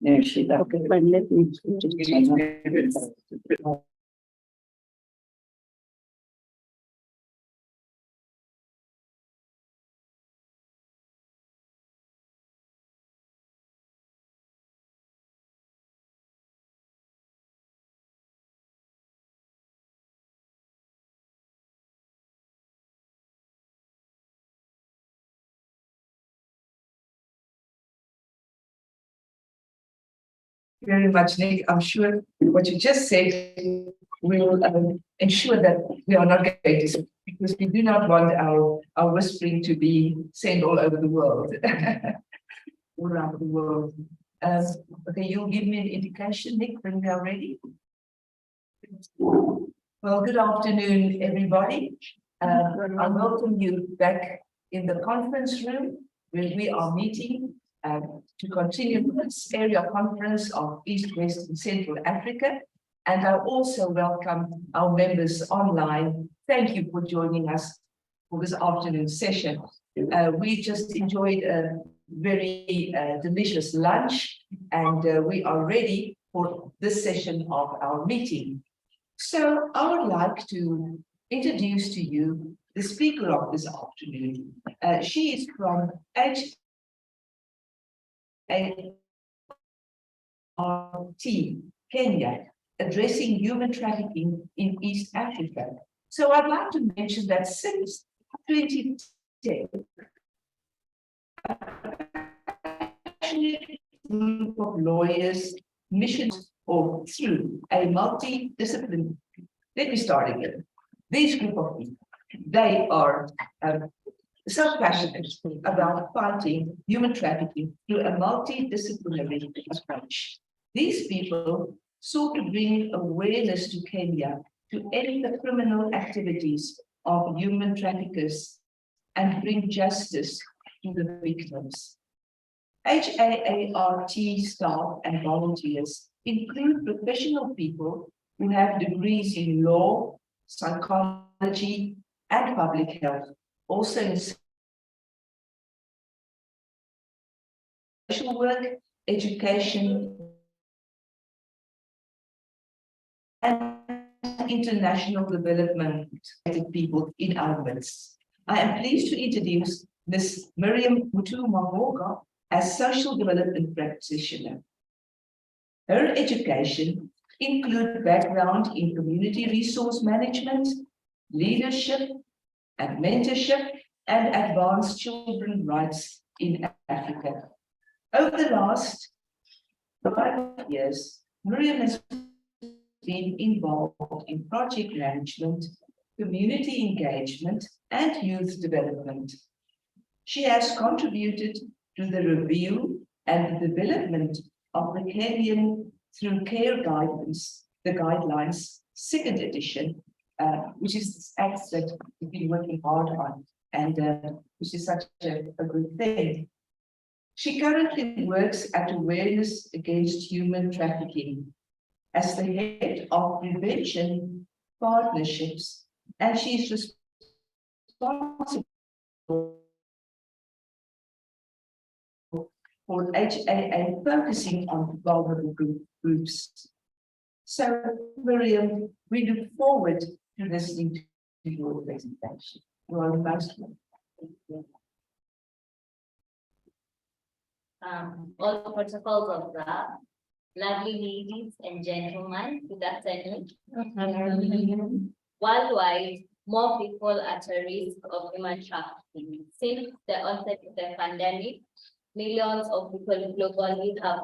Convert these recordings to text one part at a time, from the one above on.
No, she left. Okay, fine, let me just. Very much, Nick. I'm sure what you just said will ensure that we are not going to, because we do not want our whispering to be sent all over the world, all around the world. Okay, you'll give me an indication, Nick, when we are ready. Well, good afternoon, everybody. I welcome you back in the conference room where we are meeting to continue this area conference of East, West, and Central Africa. And I also welcome our members online. Thank you for joining us for this afternoon session. We just enjoyed a very delicious lunch, and we are ready for this session of our meeting. So I would like to introduce to you the speaker of this afternoon. She is from ACWW, Kenya, addressing human trafficking in East Africa. So I'd like to mention that since 2010, a group of lawyers, missions, or through a multidisciplinary. Let me start again. This group of people, they are so passionate about fighting human trafficking through a multidisciplinary approach. These people sought to bring awareness to Kenya to end the criminal activities of human traffickers and bring justice to the victims. HAART staff and volunteers include professional people who have degrees in law, psychology, and public health, also in social work, education, and international development people in our midst. I am pleased to introduce Ms. Miriam Mutu-Mahoga as social development practitioner. Her education includes background in community resource management, leadership and mentorship, and advanced children's rights in Africa. Over the last 5 years, Miriam has been involved in project management, community engagement, and youth development. She has contributed to the review and the development of the Kenyan Through Care Guidance, the Guidelines, second edition, which is this act that we've been working hard on, and which is such a good thing. She currently works at Awareness Against Human Trafficking as the head of prevention partnerships, and she's responsible for HAA focusing on vulnerable groups. So, Miriam, we look forward to listening to your presentation. You are most welcome. All the protocols of that. Lovely ladies and gentlemen, good afternoon. Worldwide, more people are at a risk of human trafficking. Since the onset of the pandemic, millions of people globally have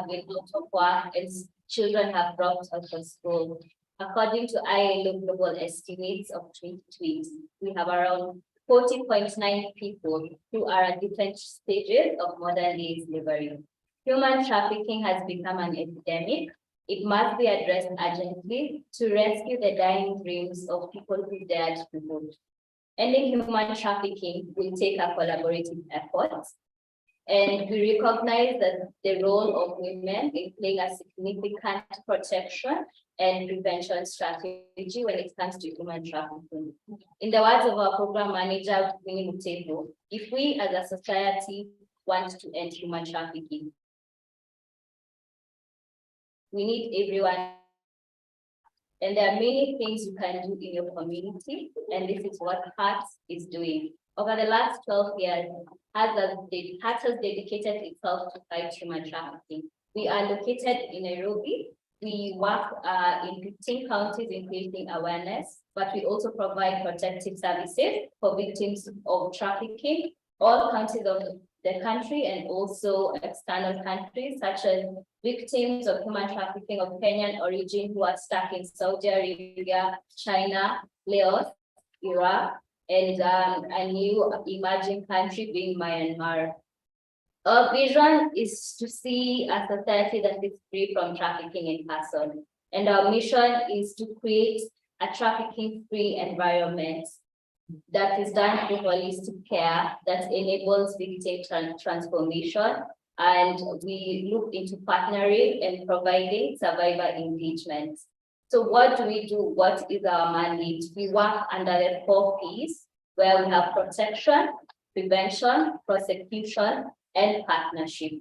been out of work and children have dropped out of school. According to ILO global estimates of 2020, we have around 40.9 people who are at different stages of modern day slavery. Human trafficking has become an epidemic. It must be addressed urgently to rescue the dying dreams of people who dared to vote. Ending human trafficking will take a collaborative effort. And we recognize that the role of women in playing a significant protection and prevention strategy when it comes to human trafficking. In the words of our program manager, Winnie Mutebo, if we as a society want to end human trafficking, We need everyone. And there are many things you can do in your community, and this is what HEARTS is doing. Over the last 12 years, HEARTS has dedicated itself to fight human trafficking. We are located in Nairobi. We work in 15 counties in creating awareness, but we also provide protective services for victims of trafficking, all counties of the country and also external countries, such as victims of human trafficking of Kenyan origin who are stuck in Saudi Arabia, China, Laos, Iraq, and a new emerging country being Myanmar. Our vision is to see a society that is free from trafficking in person. And our mission is to create a trafficking-free environment that is done through holistic care that enables victim transformation. And we look into partnering and providing survivor engagement. So what do we do? What is our mandate? We work under the 4 Ps, where we have protection, prevention, prosecution, and partnership.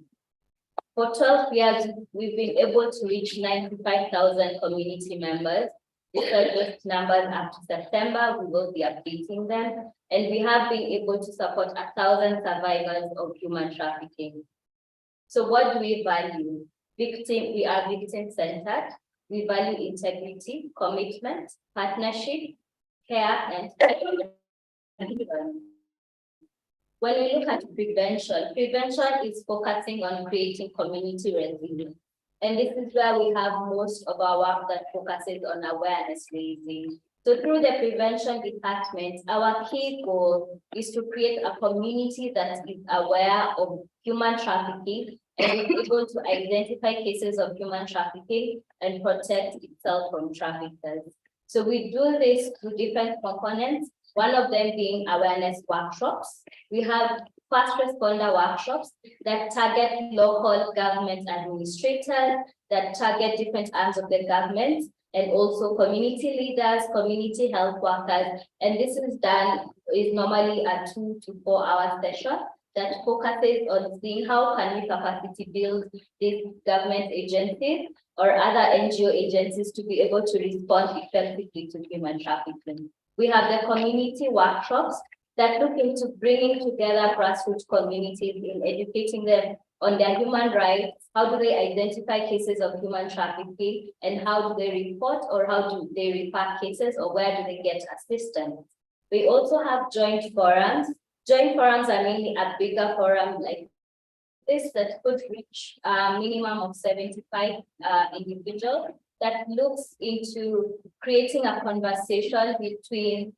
For 12 years, we've been able to reach 95,000 community members. These are just numbers up to September. We will be updating them. And we have been able to support 1,000 survivors of human trafficking. So what do we value? We are victim-centered. We value integrity, commitment, partnership, care, and when we look at prevention is focusing on creating community resilience. And this is where we have most of our work that focuses on awareness raising. So through the prevention department, our key goal is to create a community that is aware of human trafficking and is able to identify cases of human trafficking and protect itself from traffickers. So we do this through different components, one of them being awareness workshops. We have first responder workshops that target local government administrators, that target different arms of the government, and also community leaders, community health workers. And this is normally a 2 to 4 hour session that focuses on seeing how can we capacity build these government agencies or other NGO agencies to be able to respond effectively to human trafficking. We have the community workshops that look into bringing together grassroots communities in educating them on their human rights, how do they identify cases of human trafficking, and how do they report or how do they refer cases or where do they get assistance. We also have joint forums. Joint forums are mainly a bigger forum like this that could reach a minimum of 75 individuals that looks into creating a conversation between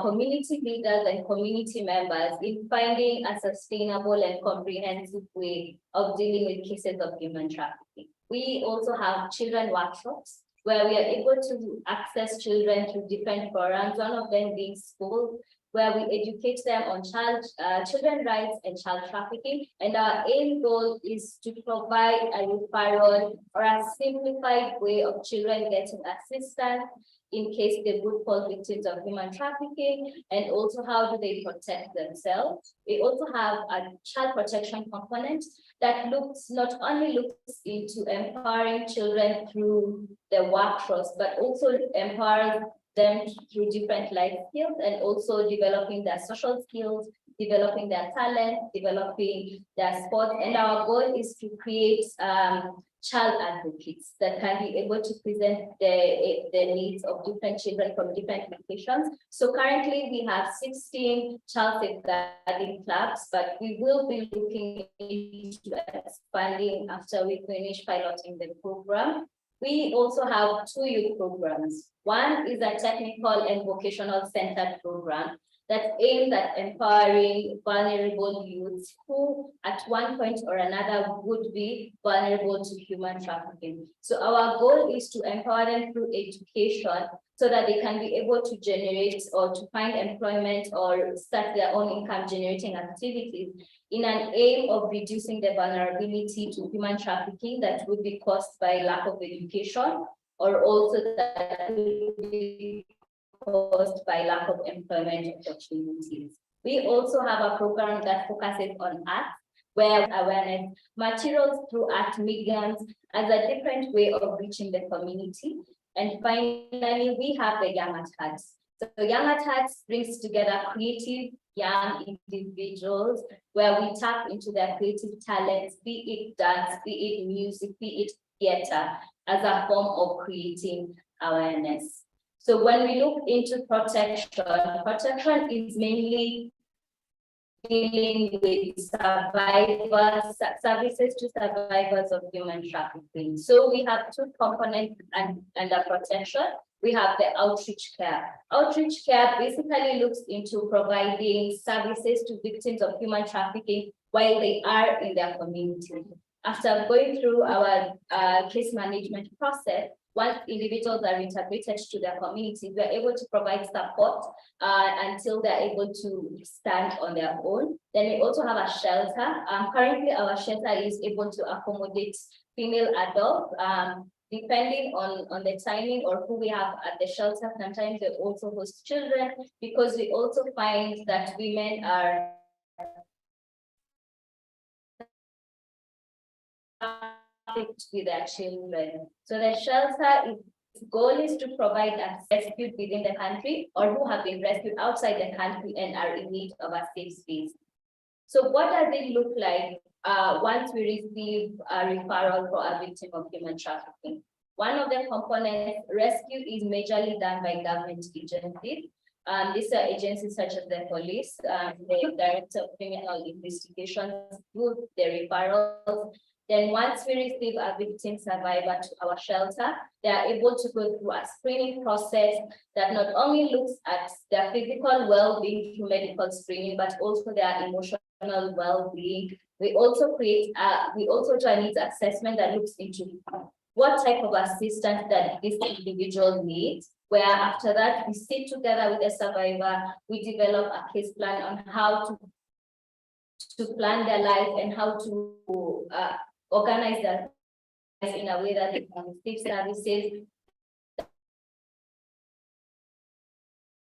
community leaders and community members in finding a sustainable and comprehensive way of dealing with cases of human trafficking. We also have children workshops where we are able to access children through different forums, one of them being school, where we educate them on children rights and child trafficking. And our aim goal is to provide a referral or a simplified way of children getting assistance in case they would fall victims of human trafficking, and also how do they protect themselves. We also have a child protection component that not only looks into empowering children through the workshops, but also empowers them through different life skills and also developing their social skills, developing their talent, developing their sports. And our goal is to create child advocates that can be able to present the needs of different children from different locations. So currently we have 16 child safeguarding clubs, but we will be looking into expanding after we finish piloting the program. We also have 2 youth programs. One is a technical and vocational centered program that aims at empowering vulnerable youths who at one point or another would be vulnerable to human trafficking. So our goal is to empower them through education so that they can be able to generate or to find employment or start their own income generating activities in an aim of reducing the vulnerability to human trafficking that would be caused by lack of education, or also that would be caused by lack of employment opportunities. We also have a program that focuses on arts where awareness materials through art mediums as a different way of reaching the community. And finally, we have the Young at Heart. So Young at Heart brings together creative young individuals where we tap into their creative talents, be it dance, be it music, be it theater, as a form of creating awareness. So when we look into protection is mainly dealing with survivors, services to survivors of human trafficking. So we have two components under protection. We have the outreach care. Outreach care basically looks into providing services to victims of human trafficking while they are in their community. After going through our case management process, once individuals are integrated to their communities, we're able to provide support until they're able to stand on their own. Then we also have a shelter. Currently, our shelter is able to accommodate female adults. Depending on the timing or who we have at the shelter, sometimes they also host children, because we also find that women are with their children. So the shelter, its goal is to provide us rescued within the country or who have been rescued outside the country and are in need of a safe space. So what does it look like once we receive a referral for a victim of human trafficking? One of the components, rescue, is majorly done by government agencies. These are agencies such as the police, the Director of Criminal Investigations, do the referrals. Then once we receive a victim survivor to our shelter, they are able to go through a screening process that not only looks at their physical well-being through medical screening, but also their emotional well-being. We also do a needs assessment that looks into what type of assistance that this individual needs, where after that we sit together with the survivor, we develop a case plan on how to plan their life and how to organize their life in a way that they can receive services,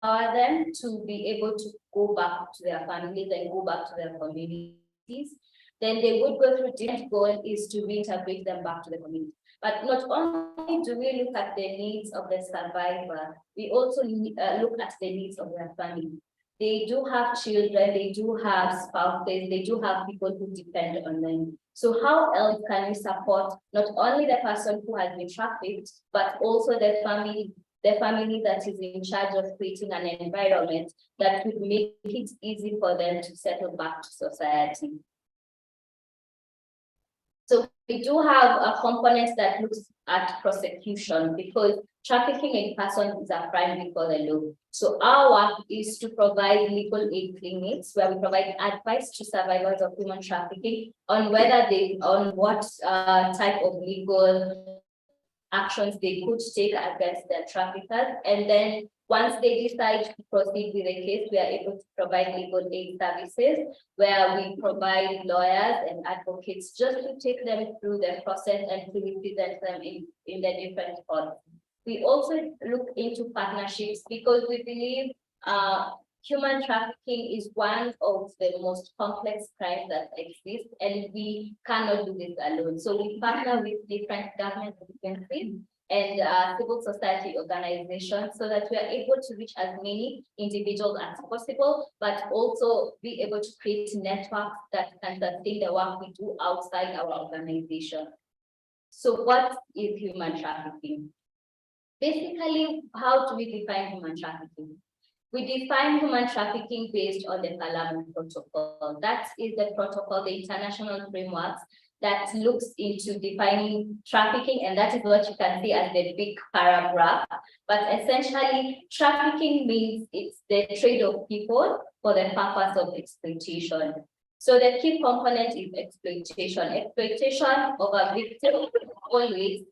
empower them to be able to go back to their families and go back to their communities. Then they would go through different goal is to reintegrate them back to the community. But not only do we look at the needs of the survivor, we also look at the needs of their family. They do have children, they do have spouses, they do have people who depend on them. So how else can we support not only the person who has been trafficked, but also the family that is in charge of creating an environment that would make it easy for them to settle back to society. So we do have a component that looks at prosecution, because trafficking in person is a crime before the law. So our work is to provide legal aid clinics where we provide advice to survivors of human trafficking on what type of legal actions they could take against their traffickers. And then once they decide to proceed with the case, we are able to provide legal aid services where we provide lawyers and advocates just to take them through the process and to represent them in the different courts. We also look into partnerships because we believe human trafficking is one of the most complex crimes that exist, and we cannot do this alone. So we partner with different government agencies and civil society organizations so that we are able to reach as many individuals as possible, but also be able to create networks that can sustain the work we do outside our organization. So what is human trafficking? Basically, how do we define human trafficking? We define human trafficking based on the Palermo Protocol. That is the protocol, the international framework that looks into defining trafficking, and that is what you can see as the big paragraph. But essentially, trafficking means it's the trade of people for the purpose of exploitation. So the key component is exploitation. Exploitation of a victim is always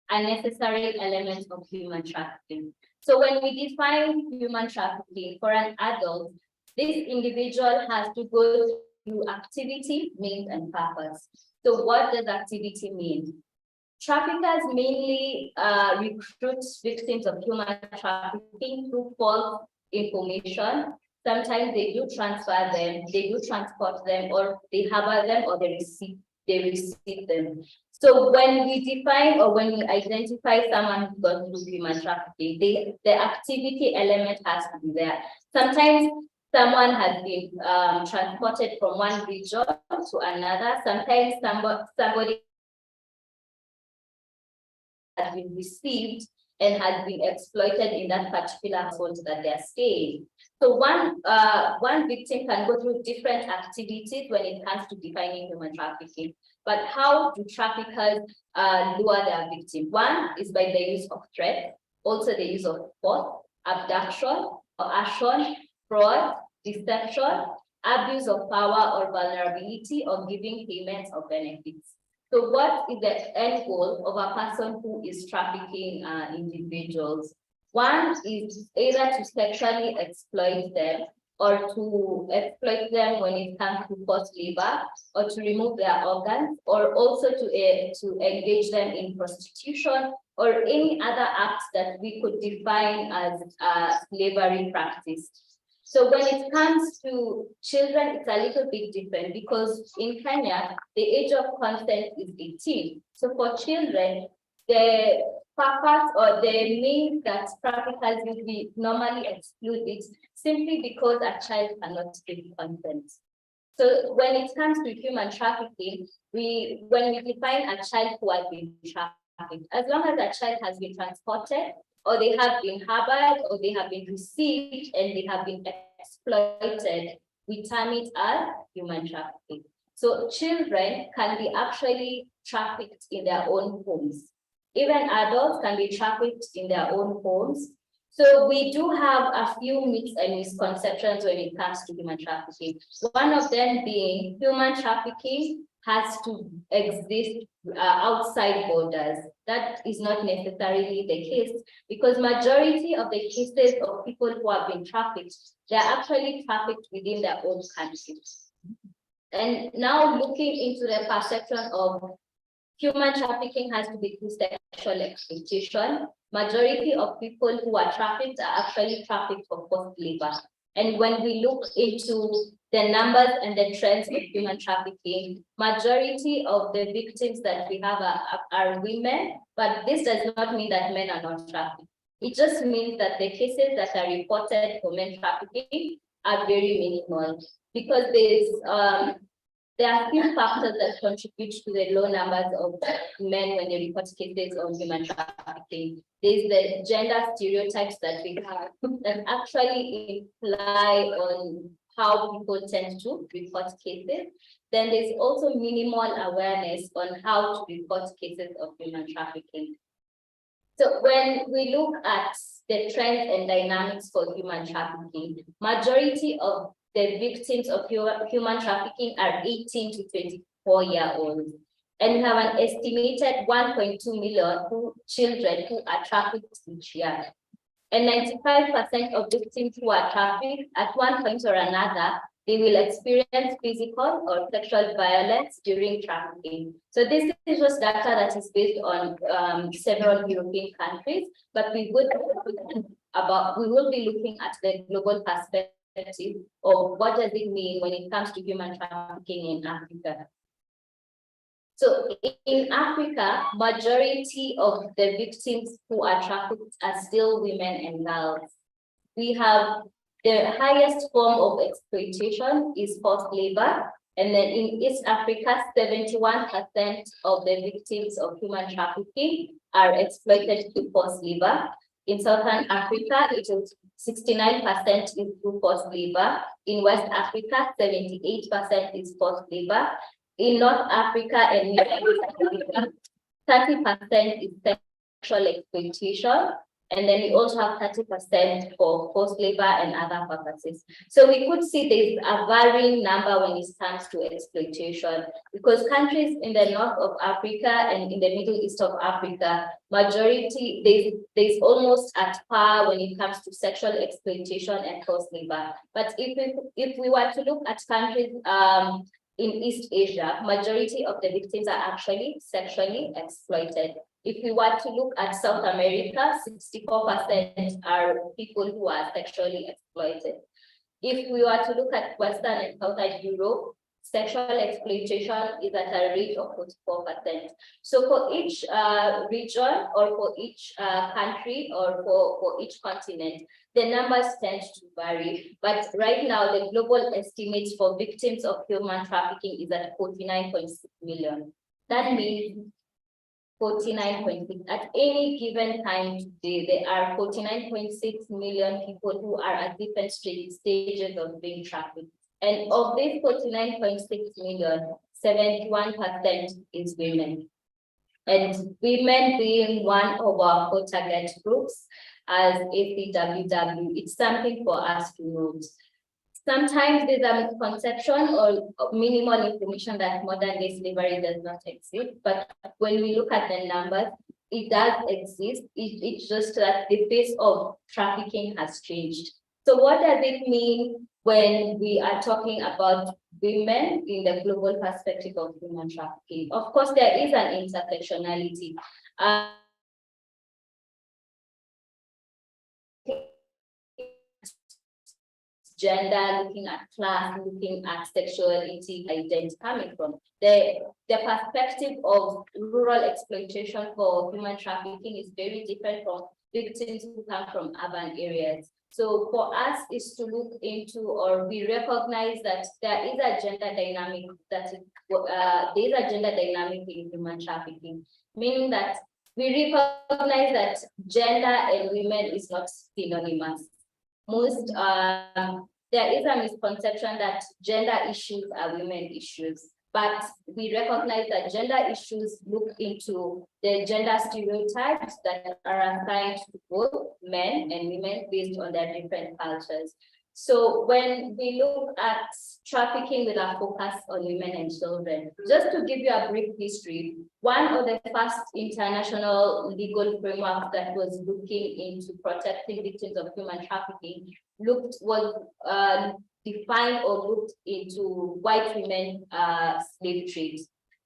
a necessary element of human trafficking. So when we define human trafficking for an adult, this individual has to go through activity, means, and purpose. So what does activity mean? Traffickers mainly recruit victims of human trafficking through false information, Sometimes they do transfer them, they do transport them, or they harbor them, or they receive them. So when we define or when we identify someone who got through human trafficking, the activity element has to be there. Sometimes someone has been transported from one region to another. Sometimes somebody has been received and has been exploited in that particular household that they're staying. So one victim can go through different activities when it comes to defining human trafficking. But how do traffickers lure their victim? One is by the use of threat, also the use of force, abduction, coercion, fraud, deception, abuse of power or vulnerability, or giving payments or benefits. So what is the end goal of a person who is trafficking individuals? One is either to sexually exploit them, or to exploit them when it comes to forced labor, or to remove their organs, or also to engage them in prostitution, or any other acts that we could define as slavery practice. So when it comes to children, it's a little bit different, because in Kenya, the age of consent is 18. So for children, the purpose or the means that traffickers usually normally exclude it simply because a child cannot give consent. So when it comes to human trafficking, when we define a child who has been trafficked, as long as a child has been transported, or they have been harbored, or they have been received and they have been exploited, we term it as human trafficking. So children can be actually trafficked in their own homes. Even adults can be trafficked in their own homes. So we do have a few myths and misconceptions when it comes to human trafficking. One of them being human trafficking has to exist outside borders. That is not necessarily the case, because majority of the cases of people who have been trafficked, they're actually trafficked within their own countries. And now looking into the perception of human trafficking has to be through sexual exploitation. Majority of people who are trafficked are actually trafficked for forced labor. And when we look into the numbers and the trends of human trafficking, majority of the victims that we have are women, but this does not mean that men are not trafficked. It just means that the cases that are reported for men trafficking are very minimal, because there are few factors that contribute to the low numbers of men when they report cases of human trafficking. There's the gender stereotypes that we have that actually imply on how people tend to report cases. Then there's also minimal awareness on how to report cases of human trafficking. So when we look at the trends and dynamics for human trafficking, majority of the victims of human trafficking are 18 to 24-year-olds. And we have an estimated 1.2 million children who are trafficked each year. And 95% of victims who are trafficked at one point or another, they will experience physical or sexual violence during trafficking. So this is just data that is based on several European countries, but we will be looking at the global perspective of what does it mean when it comes to human trafficking in Africa. So in Africa, majority of the victims who are trafficked are still women and girls. We have the highest form of exploitation is forced labor. And then in East Africa, 71% of the victims of human trafficking are exploited through forced labor. In Southern Africa, it is 69% is through forced labor. In West Africa, 78% is forced labor. In North Africa and Middle Africa, 30% is sexual exploitation. And then we also have 30% for forced labor and other purposes. So we could see there's a varying number when it comes to exploitation, because countries in the north of Africa and in the Middle East of Africa, majority, there's almost at par when it comes to sexual exploitation and forced labor. But if we were to look at countries in East Asia, majority of the victims are actually sexually exploited. If we were to look at South America, 64% are people who are sexually exploited. If we were to look at Western and Southern Europe, sexual exploitation is at a rate of 44%. So for each region or for each country or for each continent, the numbers tend to vary. But right now, the global estimate for victims of human trafficking is at 49.6 million. That means 49.6. At any given time today, there are 49.6 million people who are at different stages of being trafficked. And of these 49.6 million, 71% is women. And women being one of our core target groups as ACWW, it's something for us to note. Sometimes there's a misconception or minimal information that modern day slavery does not exist. But when we look at the numbers, it does exist. It's just that the face of trafficking has changed. So what does it mean when we are talking about women in the global perspective of human trafficking? Of course, there is an intersectionality. Gender, looking at class, looking at sexuality, identity coming from. The perspective of rural exploitation for human trafficking is very different from victims who come from urban areas. So for us is to look into, or we recognize that there is a gender dynamic in human trafficking, meaning that we recognize that gender and women is not synonymous. There is a misconception that gender issues are women issues, but we recognize that gender issues look into the gender stereotypes that are assigned to both men and women based on their different cultures. So when we look at trafficking with a focus on women and children, just to give you a brief history, one of the first international legal frameworks that was looking into protecting victims of human trafficking was defined or looked into white women slave trade.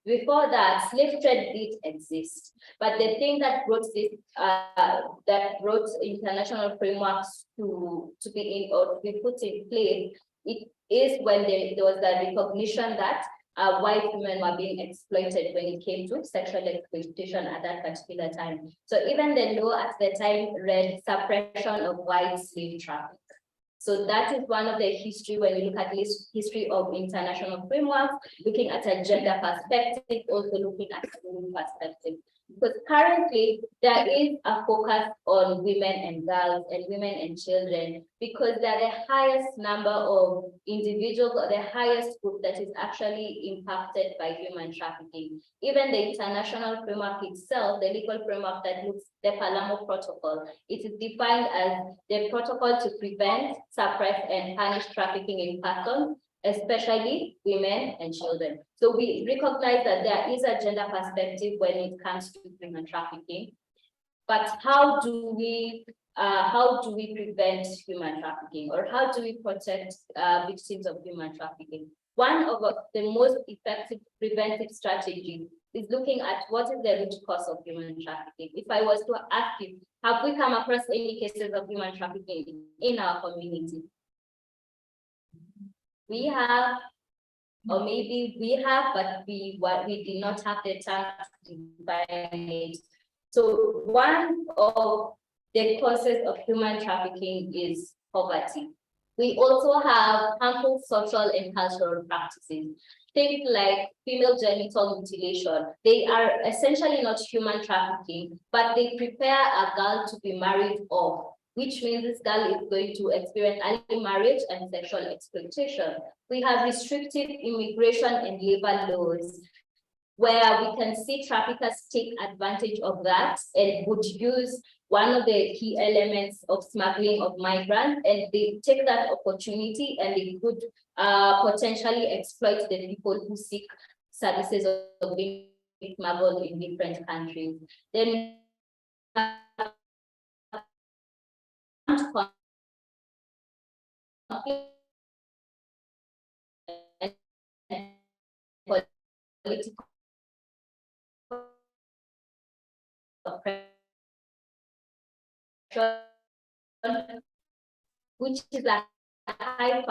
Before that, slave trade did exist, but the thing that brought this that brought international frameworks to be put in place, it is when there was the recognition that white women were being exploited when it came to sexual exploitation at that particular time. So even the law at the time read suppression of white slave traffic. So that is one of the history when we look at this history of international frameworks, looking at a gender perspective, also looking at a women perspective. Because currently there is a focus on women and girls and women and children, because they're the highest number of individuals or the highest group that is actually impacted by human trafficking. Even the international framework itself, the legal framework that looks the Palermo Protocol, it is defined as the protocol to prevent, suppress, and punish trafficking in persons, especially women and children. So we recognize that there is a gender perspective when it comes to human trafficking, but how do we prevent human trafficking, or how do we protect victims of human trafficking? One of the most effective preventive strategies is looking at what is the root cause of human trafficking. If I was to ask you, have we come across any cases of human trafficking in our community? We have, or maybe we have, but we did not have the time to define it. So one of the causes of human trafficking is poverty. We also have harmful social and cultural practices. Things like female genital mutilation. They are essentially not human trafficking, but they prepare a girl to be married off, which means this girl is going to experience early marriage and sexual exploitation. We have restrictive immigration and labor laws, where we can see traffickers take advantage of that and would use one of the key elements of smuggling of migrants, and they take that opportunity and they could potentially exploit the people who seek services of being smuggled in different countries. Then political oppression, which is a high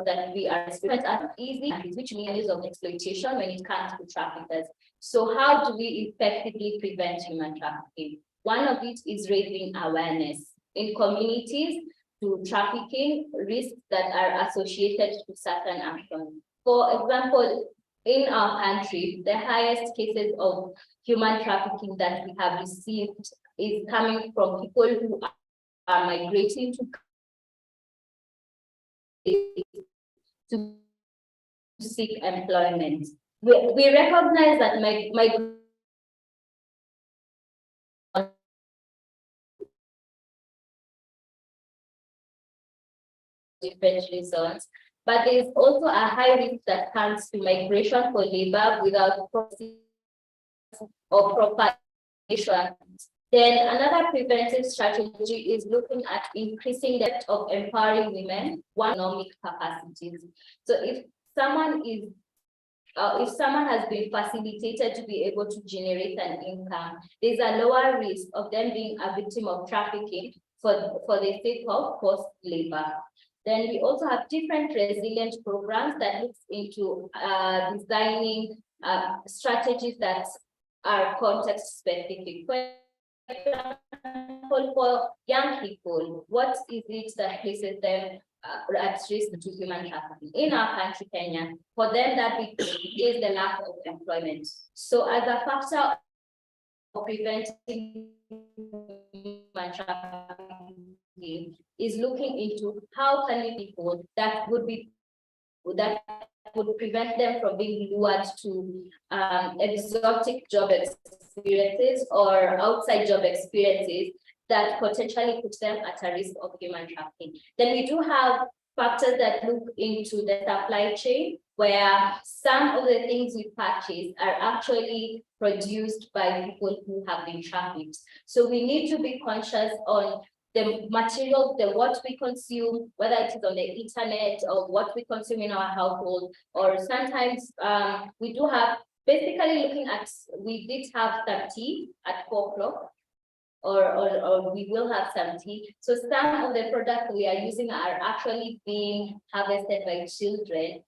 that we are experiencing as easy, which means of exploitation when it comes to traffickers. So how do we effectively prevent human trafficking? One of it is raising awareness in communities to trafficking risks that are associated to certain actions. For example, in our country, the highest cases of human trafficking that we have received is coming from people who are migrating to seek employment. We recognize that migration different reasons, but there is also a high risk that comes to migration for labor without process or proper insurance. Then another preventive strategy is looking at increasing the depth of empowering women, one economic capacities. So if someone has been facilitated to be able to generate an income, there's a lower risk of them being a victim of trafficking for the sake of forced labor. Then we also have different resilient programs that looks into designing strategies that are context specific. For young people, what is it that places them at risk to human trafficking? In our country, Kenya, for them that is the lack of employment. So as a factor of preventing human trafficking is looking into how can we people that would prevent them from being lured to exotic job experiences or outside job experiences that potentially put them at a risk of human trafficking. Then we do have factors that look into the supply chain, where some of the things we purchase are actually produced by people who have been trafficked. So we need to be conscious on the material, what we consume, whether it is on the internet or what we consume in our household, or sometimes we do have, basically looking at, we did have some tea at 4 o'clock, or we will have some tea. So some of the products we are using are actually being harvested by children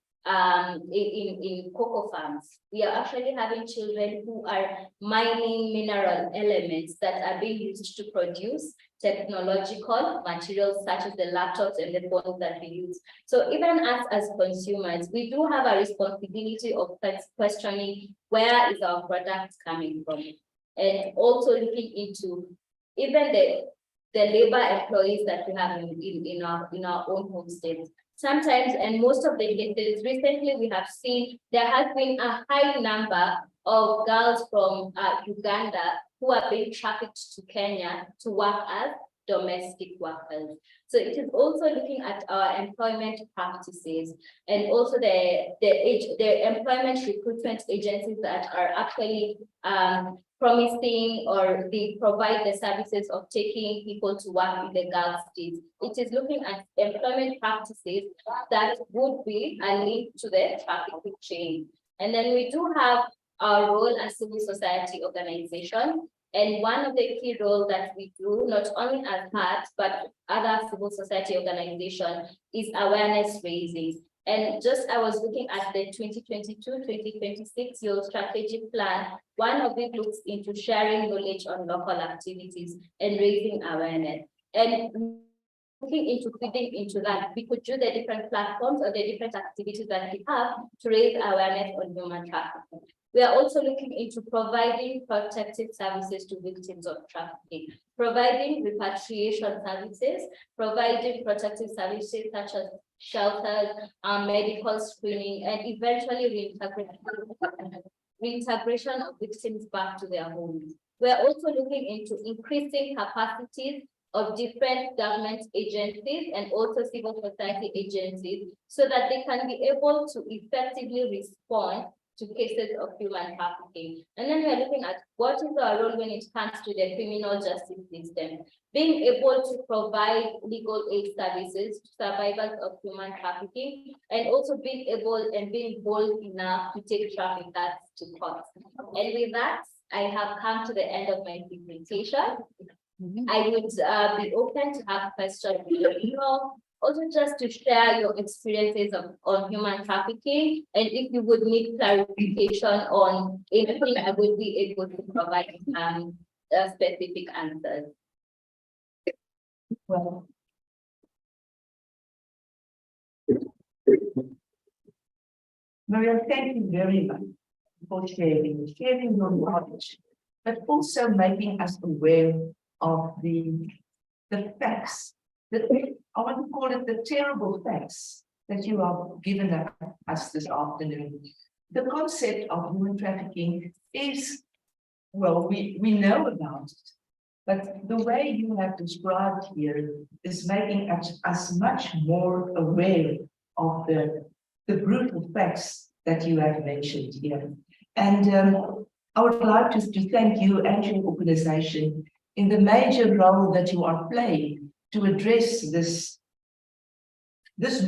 in cocoa farms. We are actually having children who are mining mineral elements that are being used to produce technological materials such as the laptops and the phones that we use. So even us as consumers, we do have a responsibility of questioning where is our product coming from, and also looking into even the labor employees that we have in our own home states. Sometimes, and most of the cases, recently we have seen there has been a high number of girls from Uganda who are being trafficked to Kenya to work as domestic workers. So it is also looking at our employment practices, and also the employment recruitment agencies that are actually promising, or they provide the services of taking people to work in the Gulf states. It is looking at employment practices that would be a link to the trafficking chain. And then we do have our role as civil society organization. And one of the key roles that we do, not only as HAT, but other civil society organization, is awareness raising. And just I was looking at the 2022-2026 year strategic plan. One of it looks into sharing knowledge on local activities and raising awareness. And looking into feeding into that, we could do the different platforms or the different activities that we have to raise awareness on human trafficking. We are also looking into providing protective services to victims of trafficking, providing repatriation services, providing protective services such as shelters, medical screening, and eventually reintegration of victims back to their homes. We are also looking into increasing capacities of different government agencies and also civil society agencies so that they can be able to effectively respond to cases of human trafficking. And then we're looking at what is our role when it comes to the criminal justice system. Being able to provide legal aid services to survivors of human trafficking, and also being able and being bold enough to take traffickers to court. And with that, I have come to the end of my presentation. I would be open to have questions from you. Also, just to share your experiences on human trafficking, and if you would need clarification on anything, I will be able to provide specific answers. Well, Maria, thank you very much for sharing your knowledge, but also making us aware of the facts, I want to call it the terrible facts that you have given us this afternoon. The concept of human trafficking is, well, we know about it, but the way you have described here is making us much more aware of the brutal facts that you have mentioned here. And I would like to thank you and your organization in the major role that you are playing to address this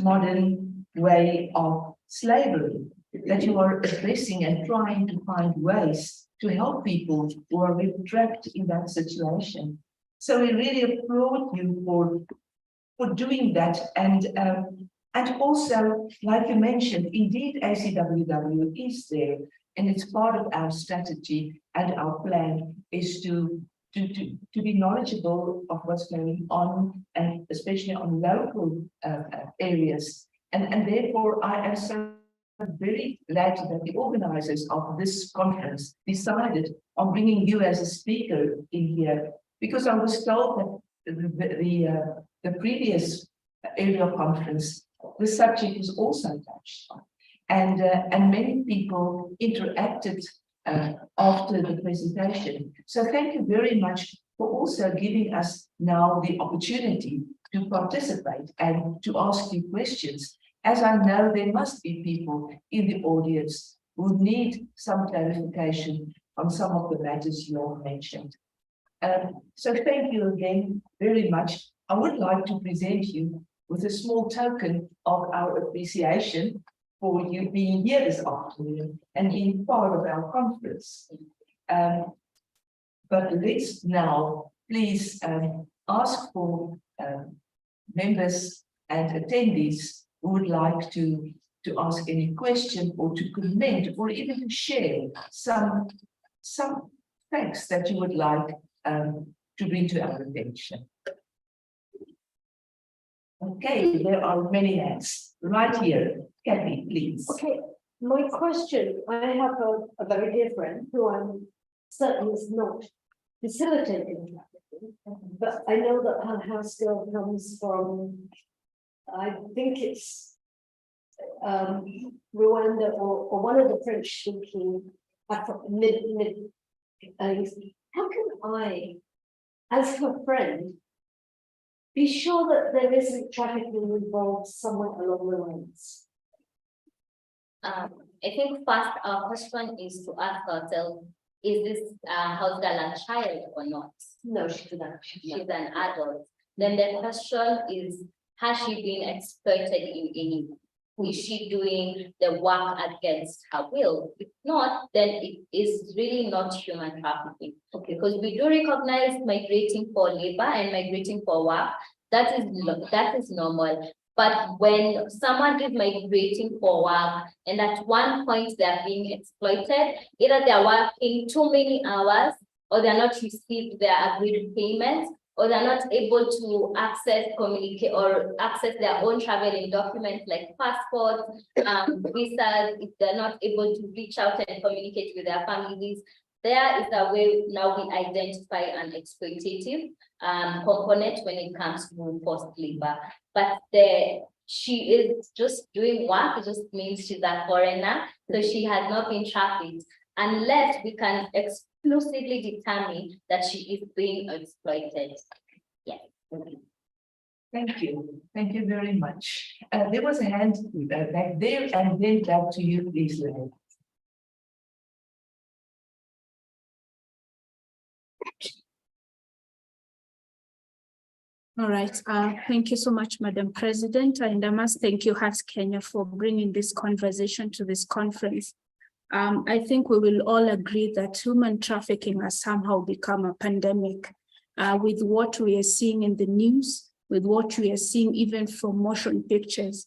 modern way of slavery, that you are addressing and trying to find ways to help people who are trapped in that situation. So we really applaud you for doing that. And also, like you mentioned, indeed ACWW is there, and it's part of our strategy and our plan is to be knowledgeable of what's going on, and especially on local areas. And therefore, I am so very glad that the organizers of this conference decided on bringing you as a speaker in here, because I was told that the previous area conference, the subject was also touched on. And many people interacted after the presentation. So thank you very much for also giving us now the opportunity to participate and to ask you questions, as I know there must be people in the audience who need some clarification on some of the matters you all mentioned. So thank you again very much. I would like to present you with a small token of our appreciation for you being here this afternoon and being part of our conference. But let's now please ask for members and attendees who would like to ask any question or to comment or even to share some facts that you would like to bring to our attention. Okay, there are many hands right here. Kathy, please. Okay, my question, I have a very dear friend who I'm certain is not facilitating trafficking, but I know that her house girl comes from, I think it's Rwanda or one of the French speaking mid. How can I, as her friend, be sure that there isn't trafficking involved somewhere along the lines? I think first our question is to ask ourselves, is this house girl a child or not? No, she's an adult. She's an adult. Then the question is, has she been exploited in any way? Is she doing the work against her will? If not, then it is really not human trafficking. Okay, because we do recognize migrating for labor and migrating for work. That is normal. But when someone is migrating for work and at one point they're being exploited, either they're working too many hours or they're not received their agreed payments, or they're not able to access, communicate, or access their own traveling documents like passports, visas, if they're not able to reach out and communicate with their families. There is a way now we identify an exploitative component when it comes to forced labor. But she is just doing work, it just means she's a foreigner, so she has not been trafficked, unless we can exclusively determine that she is being exploited. Yes. Thank you. Thank you very much. There was a hand back there, and then back to you, please, Lynn. All right. Thank you so much, Madam President. And I must thank you, Heart Kenya, for bringing this conversation to this conference. I think we will all agree that human trafficking has somehow become a pandemic with what we are seeing in the news, with what we are seeing even from motion pictures.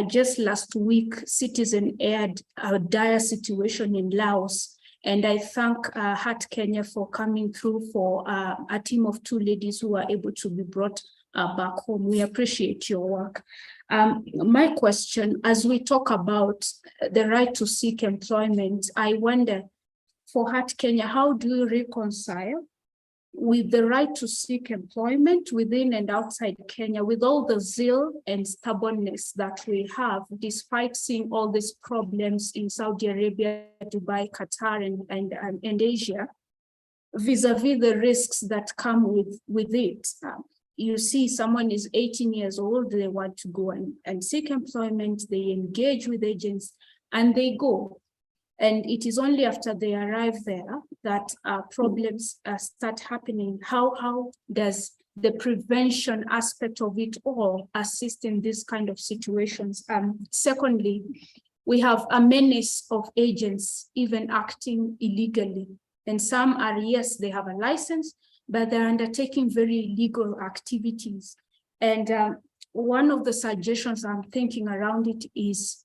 Just last week, Citizen aired a dire situation in Laos. And I thank Heart Kenya for coming through for a team of 2 ladies who are able to be brought back home. We appreciate your work. My question, as we talk about the right to seek employment, I wonder, for Heart Kenya, how do you reconcile with the right to seek employment within and outside Kenya, with all the zeal and stubbornness that we have, despite seeing all these problems in Saudi Arabia, Dubai, Qatar, and Asia, vis-a-vis the risks that come with it? You see someone is 18 years old, they want to go and seek employment, they engage with agents, and they go. And it is only after they arrive there that problems start happening. How does the prevention aspect of it all assist in this kind of situations? Secondly, we have a menace of agents even acting illegally. And some are, yes, they have a license, but they're undertaking very illegal activities. And one of the suggestions I'm thinking around it is,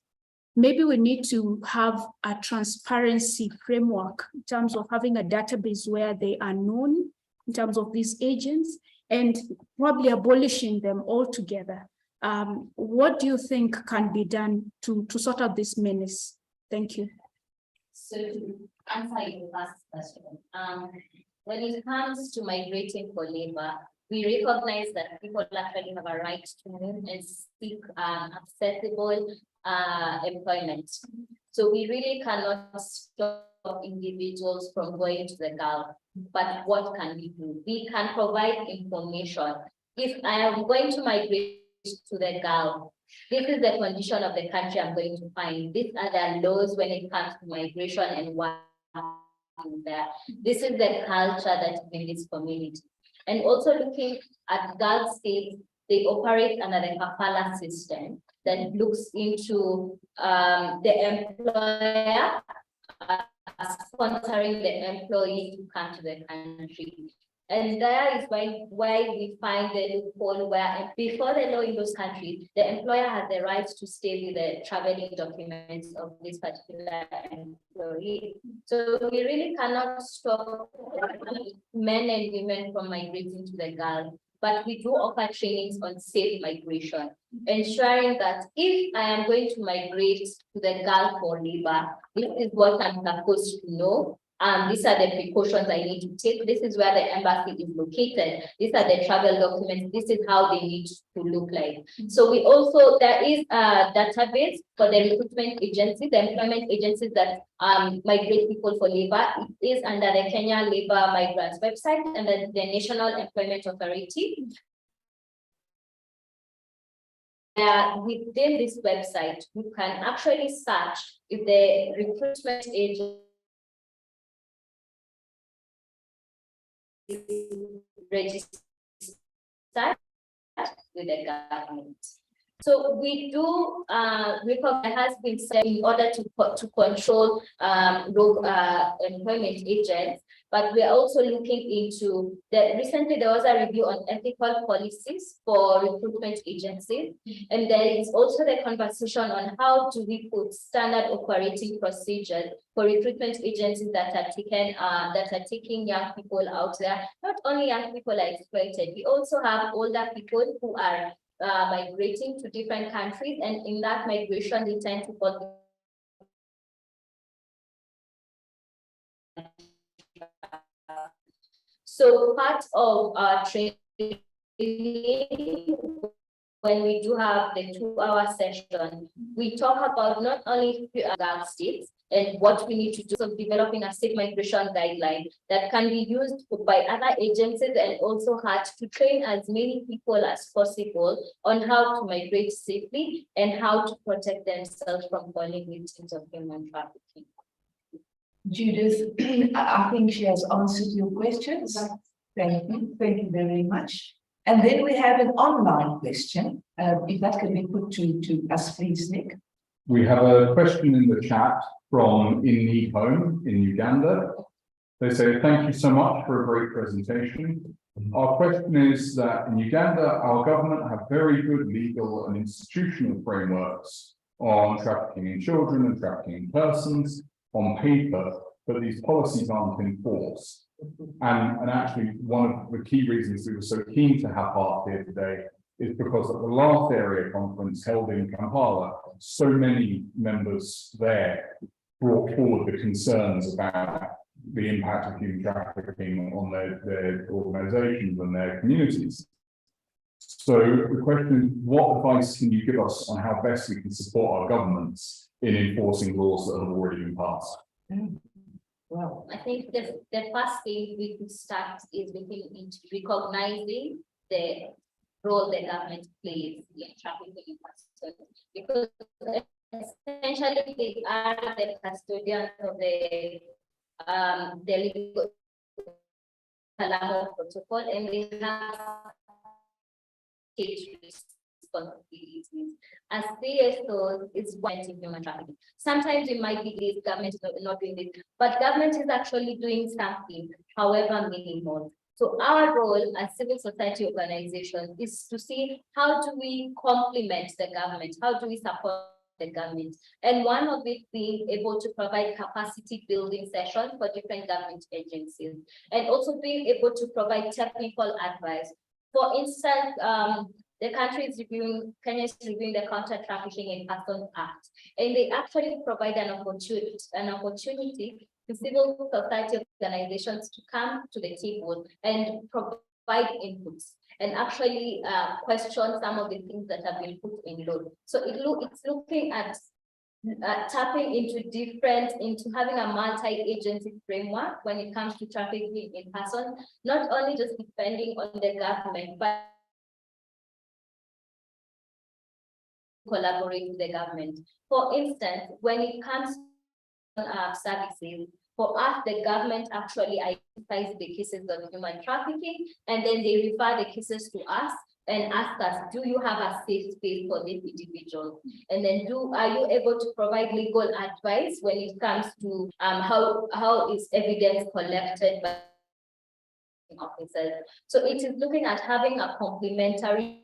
maybe we need to have a transparency framework in terms of having a database where they are known in terms of these agents, and probably abolishing them altogether. What do you think can be done to sort out this menace? Thank you. So to answer your last question, when it comes to migrating for labor, we recognize that people actually have a right to move and seek accessible employment. So we really cannot stop individuals from going to the Gulf. But what can we do? We can provide information. If I am going to migrate to the Gulf, this is the condition of the country I'm going to find. These are the laws when it comes to migration and what there. This is the culture that is in this community. And also looking at Gulf states, they operate under the kafala system that looks into the employer sponsoring the employee to come to the country. And that is why we find the loophole where before the law in those countries, the employer has the right to stay with the traveling documents of this particular employee. So we really cannot stop men and women from migrating to the Gulf, but we do offer trainings on safe migration, ensuring that if I am going to migrate to the Gulf for labor, this is what I'm supposed to know. These are the precautions I need to take. This is where the embassy is located. These are the travel documents. This is how they need to look like. So we also, there is a database for the recruitment agencies, the employment agencies that migrate people for labor. It is under the Kenya Labor Migrants website and the National Employment Authority. Within this website, you can actually search if the recruitment agent registered with the government. So we do recognize has been set in order to control rogue employment agents, but we are also looking into recently there was a review on ethical policies for recruitment agencies, and there is also the conversation on how do we put standard operating procedures for recruitment agencies that are taking young people out there. Not only young people are exploited, we also have older people who are migrating to different countries, and in that migration they tend to fall. So part of our training, when we do have the 2-hour session, we talk about not only Gulf states and what we need to do, so developing a safe migration guideline that can be used by other agencies and also hard to train as many people as possible on how to migrate safely and how to protect themselves from falling victims of human trafficking. Judith, I think she has answered your questions. Thank you very much. And then we have an online question, if that can be put to us, please, Nick. We have a question in the chat from In Need Home in Uganda. They say, thank you so much for a great presentation. Our question is that in Uganda, our government have very good legal and institutional frameworks on trafficking in children and trafficking in persons on paper, but these policies aren't enforced. And actually, one of the key reasons we were so keen to have Hart here today is because at the last area conference held in Kampala, so many members there brought forward the concerns about the impact of human trafficking on their organizations and their communities. So the question is, what advice can you give us on how best we can support our governments in enforcing laws that have already been passed? Well, I think the first thing we could start is looking into recognizing the role the government plays in trafficking persons, because essentially they are the custodians of the legal Palermo protocol, and they have responsibilities. As CSOs, it's fighting human trafficking. Sometimes it might be this government is not doing this, but government is actually doing something, however minimal. So our role as civil society organizations is to see how do we complement the government, how do we support the government, and one of it being able to provide capacity building sessions for different government agencies, and also being able to provide technical advice. For instance, the country is reviewing, Kenya is reviewing the Counter Trafficking in Persons Act, and they actually provide an opportunity to civil society organizations to come to the table and provide inputs and actually question some of the things that have been put in law. So it's looking at tapping into having a multi-agency framework when it comes to trafficking in persons, not only just depending on the government, but collaborate with the government. For instance, when it comes to services, for us, the government actually identifies the cases of human trafficking, and then they refer the cases to us and ask us, do you have a safe space for this individual? And then are you able to provide legal advice when it comes to how is evidence collected by officers? So it is looking at having a complementary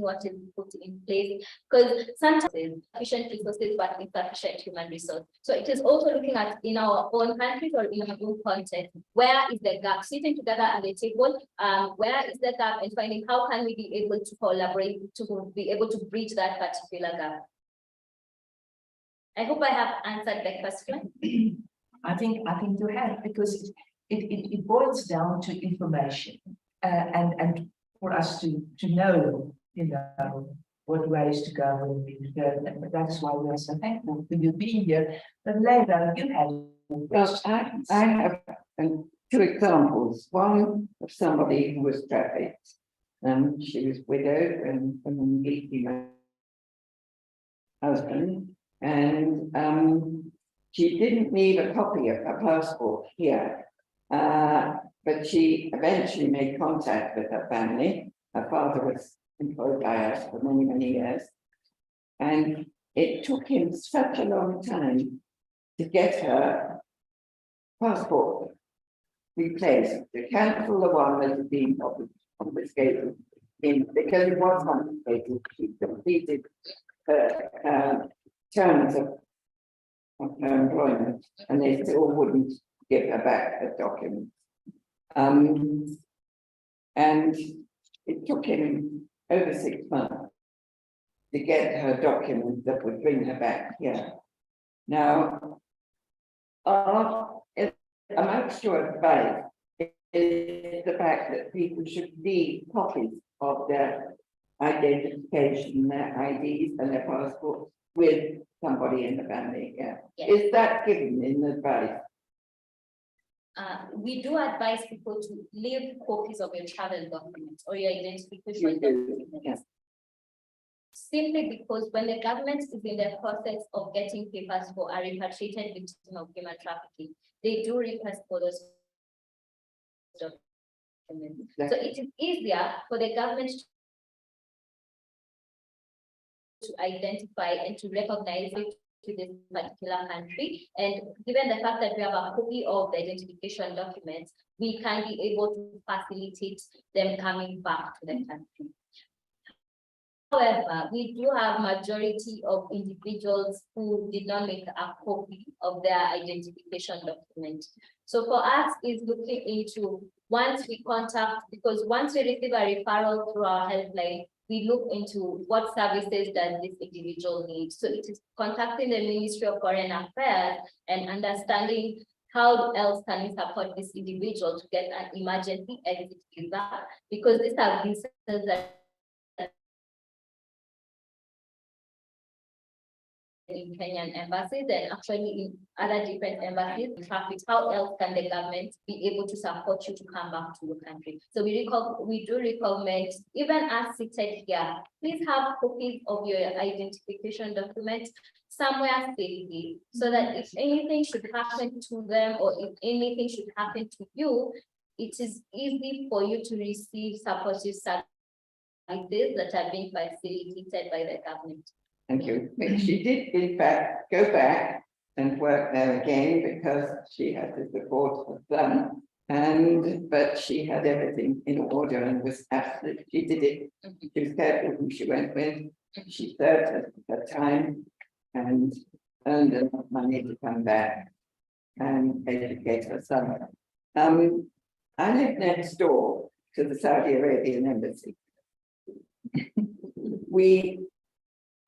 what is put in place, because sometimes sufficient resources but insufficient human resource. So it is also looking at in our own countries or in our own context, where is the gap? Sitting together at the table, where is the gap, and finding how can we be able to collaborate to be able to bridge that particular gap. I hope I have answered the question. I think you have, because it boils down to information and for us to know, what ways to go and that's why we're so thankful for you being here. But Leila, you have. Well, I have two examples. One of somebody who was trafficked. She was widowed and legally my husband, and she didn't leave a copy of her passport here, but she eventually made contact with her family. Her father was employed by us for many, many years, and it took him such a long time to get her passport replaced, to cancel the one that had been confiscated because it was confiscated. She completed her terms of her employment, and they still wouldn't give her back the documents. And it took him over 6 months to get her documents that would bring her back here. Now, amongst your advice is the fact that people should leave copies of their identification, their IDs and their passports with somebody in the family. Yeah. Yes. Is that given in advice? We do advise people to leave copies of your travel documents or your identification You do, documents. yes. simply because when the government is in the process of getting papers for a repatriated victim of human trafficking, they do request for those documents. So it is easier for the government to identify and to recognize it to this particular country. And given the fact that we have a copy of the identification documents, we can be able to facilitate them coming back to the country. However, we do have majority of individuals who did not make a copy of their identification document. So for us is looking into once we contact, because once we receive a referral through our helpline, we look into what services does this individual need. So it is contacting the Ministry of Foreign Affairs and understanding how else can we support this individual to get an emergency exit visa, because these are visas that in Kenyan embassies and actually in other different embassies, how else can the government be able to support you to come back to your country? So we do recommend, even as seated here, please have copies of your identification documents somewhere safely, so that if anything should happen to them or if anything should happen to you, it is easy for you to receive supportive services that are being facilitated by the government. Thank you. She did, in fact, go back and work there again because she had the support of them. But she had everything in order and was absolutely, she did it. She was careful who she went with. She served her time and earned enough money to come back and educate her son. I live next door to the Saudi Arabian embassy. We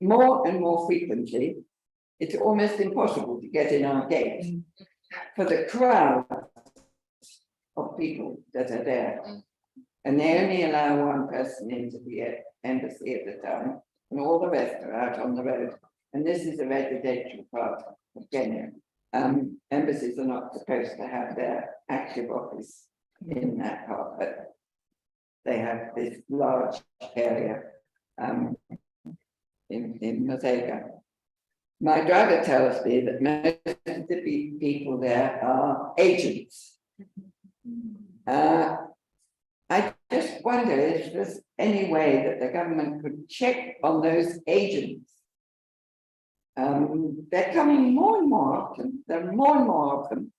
more and more frequently, it's almost impossible to get in our gate for the crowd of people that are there. And they only allow one person into the embassy at a time, and all the rest are out on the road. And this is a residential part of Kenya. Embassies are not supposed to have their active office in that part, but they have this large area in Mosaica. My driver tells me that most of the people there are agents. I just wonder if there's any way that the government could check on those agents. They're coming more and more often. There are more and more of them.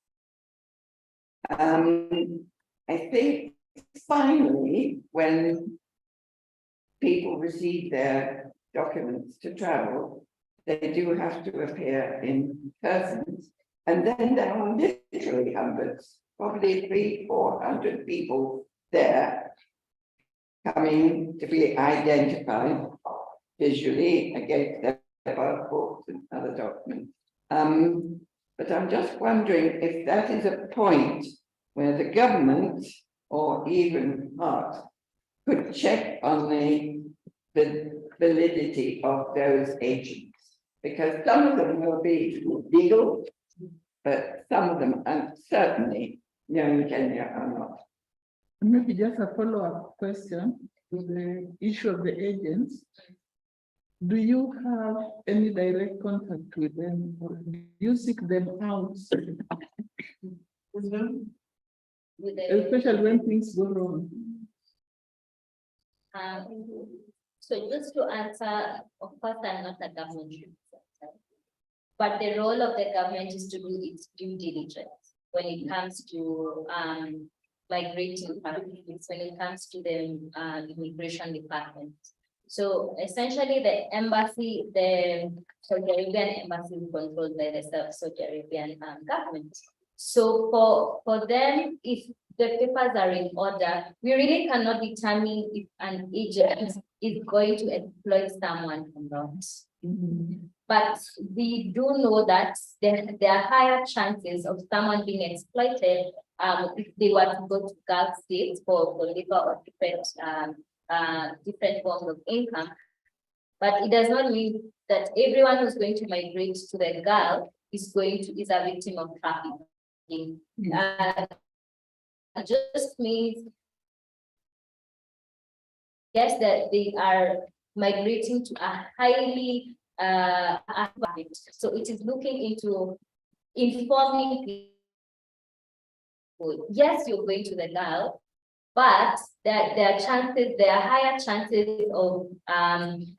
I think finally, when people receive their documents to travel, they do have to appear in persons, and then there are literally hundreds, probably 300-400 people there coming to be identified visually against their passports and other documents. But I'm just wondering if that is a point where the government or even art could check on the validity of those agents, because some of them will be legal, but some of them, and certainly in Kenya, are not. Maybe just a follow-up question to the issue of the agents. Do you have any direct contact with them, or do you seek them out? Especially when things go wrong. So just to answer, of course, I'm not a government representative, but the role of the government is to do its due diligence when it comes to migrating families, when it comes to the immigration department. So essentially, the embassy, the Saudi Arabian embassy is controlled by the Saudi Arabian government. So for them, if the papers are in order, we really cannot determine if an agent is going to exploit someone or not. But we do know that there are higher chances of someone being exploited if they were to go to Gulf states for labor or different forms of income. But it does not mean that everyone who's going to migrate to the Gulf is a victim of trafficking. It just means, yes, that they are migrating to a highly affluent. So it is looking into informing people. Yes, you're going to the girl, but there are higher chances of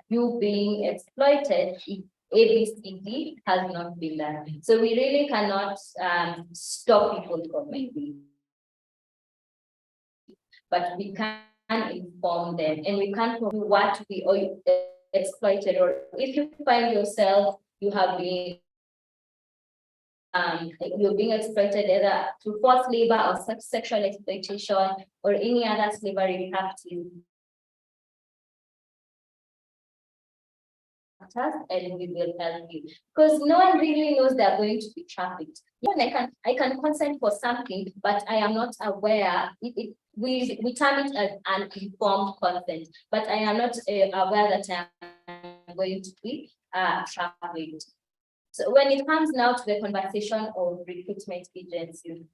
you being exploited if ABCD has not been done. So we really cannot stop people from maybe, but we can inform them, and we can't know what to be exploited, or if you find yourself you have been you're being exploited either through forced labor or sexual exploitation or any other slavery practice, and we will help you, because no one really knows they're going to be trafficked. Even I can consent for something, but I am not aware. We term it as an informed consent, but I am not aware that I am going to be trafficked. So when it comes now to the conversation of recruitment agencies,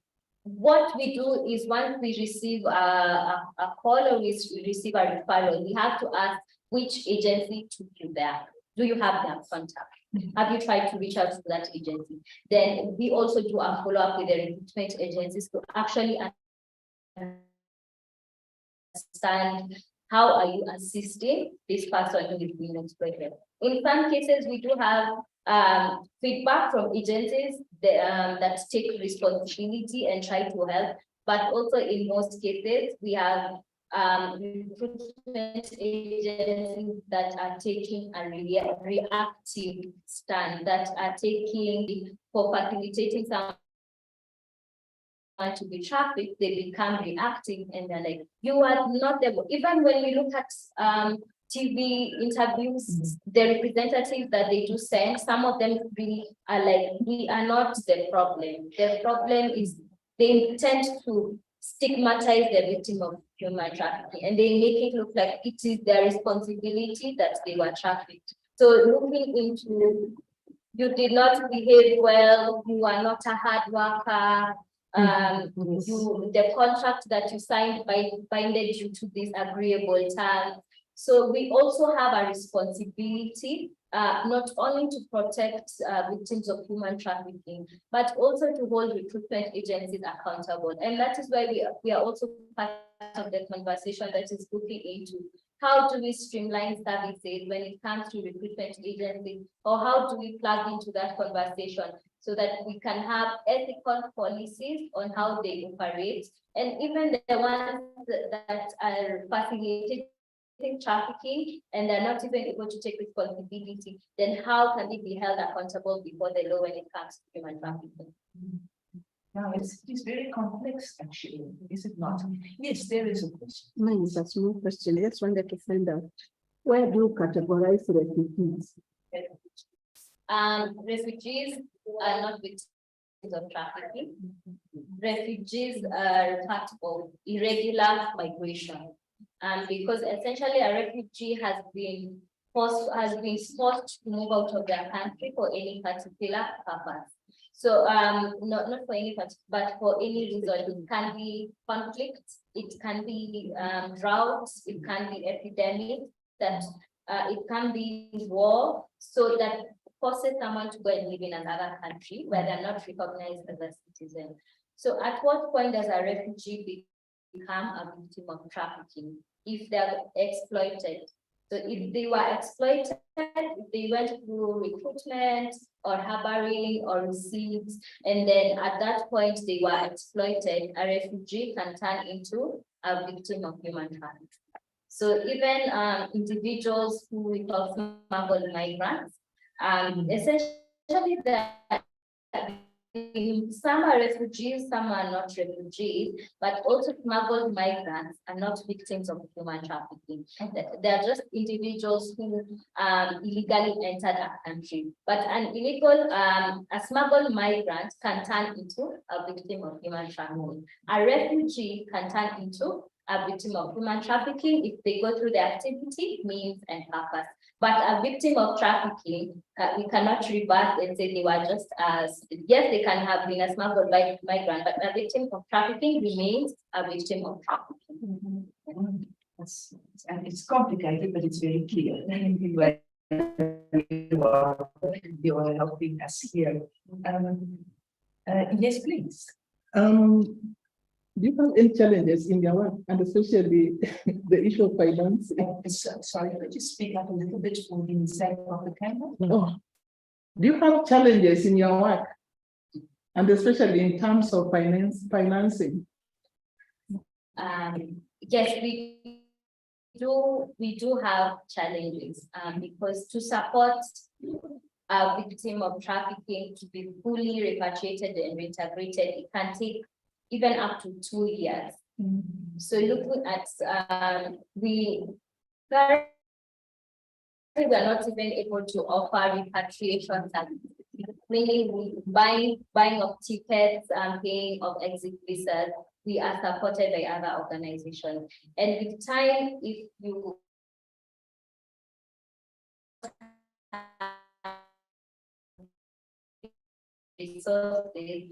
what we do is once we receive a call or we receive a referral, we have to ask which agency took you there. Do you have their contact? Have you tried to reach out to that agency? Then we also do a follow-up with the recruitment agencies to actually understand how are you assisting this person who is being exploited. In some cases, we do have feedback from agencies that take responsibility and try to help, but also in most cases, we have recruitment agencies that are taking a reactive stand, that are taking for facilitating someone to be trafficked, they become reactive and they're like, you are not the, even when we look at TV interviews, the representatives that they do send, some of them really are like, we are not the problem. The problem is they tend to stigmatize the victim of human trafficking, and they make it look like it is their responsibility that they were trafficked. So looking into, you did not behave well, you are not a hard worker, the contract that you signed binded you to this agreeable terms. So we also have a responsibility, not only to protect victims of human trafficking, but also to hold recruitment agencies accountable. And that is why we are also part of the conversation that is looking into how do we streamline services when it comes to recruitment agencies, or how do we plug into that conversation so that we can have ethical policies on how they operate, and even the ones that are facilitating trafficking and they're not even able to take responsibility, then how can they be held accountable before the law when it comes to human trafficking? Now, it's very complex, actually, is it not? Yes, there is a question. Mine is a small question. I just wanted to find out, where do you categorize refugees? Refugees are not victims of trafficking. Refugees are part of irregular migration. Because essentially a refugee has been forced to move out of their country for any particular purpose. So not for any particular, but for any reason. It can be conflict, it can be droughts, it can be epidemic, that it can be war, so that forces someone to go and live in another country where they're not recognized as a citizen. So at what point does a refugee become a victim of trafficking? If they're exploited. So if they were exploited, if they went through recruitment or harboring or receipts, and then at that point they were exploited, a refugee can turn into a victim of human trafficking. So even individuals who we call smuggled migrants, essentially that some are refugees, some are not refugees, but also smuggled migrants are not victims of human trafficking. They are just individuals who illegally entered a country. But an illegal, a smuggled migrant can turn into a victim of human trafficking. A refugee can turn into a victim of human trafficking if they go through the activity, means, and purpose. But a victim of trafficking, we cannot reverse and say they were just as, yes, they can have been a smuggled migrant, but a victim of trafficking remains a victim of trafficking. and it's complicated, but it's very clear. Thank you are helping us here. Yes, please. Do you have any challenges in your work, and especially the issue of finance? Sorry, could you speak up a little bit for the sake of the camera? Oh. Do you have challenges in your work, and especially in terms of financing? Yes, we do have challenges, because to support a victim of trafficking to be fully repatriated and reintegrated, it can take even up to 2 years. So looking at, we are not even able to offer repatriation services, meaning buying of tickets and paying of exit visas. We are supported by other organizations, and with time, if you resources,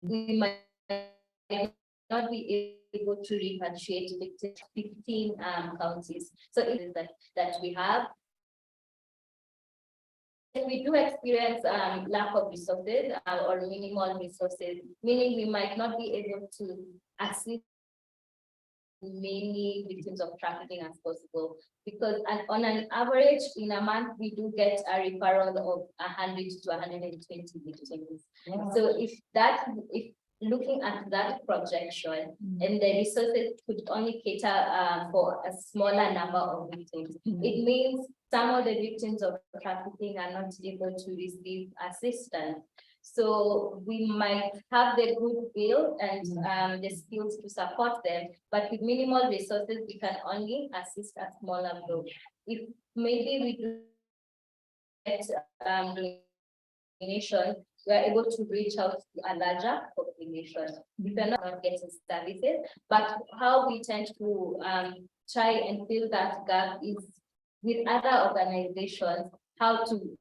we might not be able to repatriate 15 counties. So it is that we have. We do experience lack of resources or minimal resources, meaning we might not be able to assist many victims of trafficking as possible, because on an average in a month we do get a referral of 100 to 120 victims. Wow. So if looking at that projection, and the resources could only cater for a smaller number of victims, it means some of the victims of trafficking are not able to receive assistance. So we might have the goodwill and the skills to support them, but with minimal resources, we can only assist a smaller group. If maybe we do get donation, we are able to reach out to a larger population. We are not getting services, but how we tend to try and fill that gap is with other organizations. How do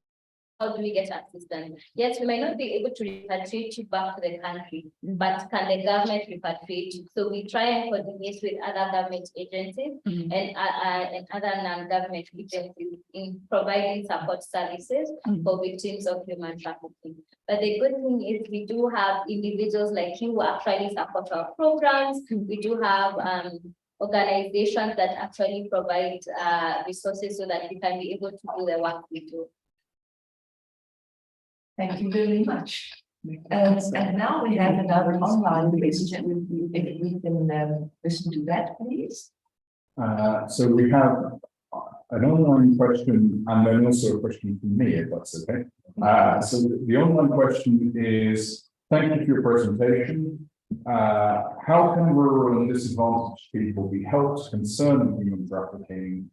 we get assistance? Yes, we might not be able to repatriate you back to the country, but can the government repatriate you? So we try and coordinate with other government agencies and other non-government agencies in providing support services for victims of human trafficking. But the good thing is we do have individuals like you who actually support our programs. We do have organizations that actually provide resources so that we can be able to do the work we do. Thank you very much. And now we have another online question. If we can listen to that, please. So we have an online question and then also a question from me, if that's okay. So the online question is, thank you for your presentation. How can rural and disadvantaged people be helped concerning human trafficking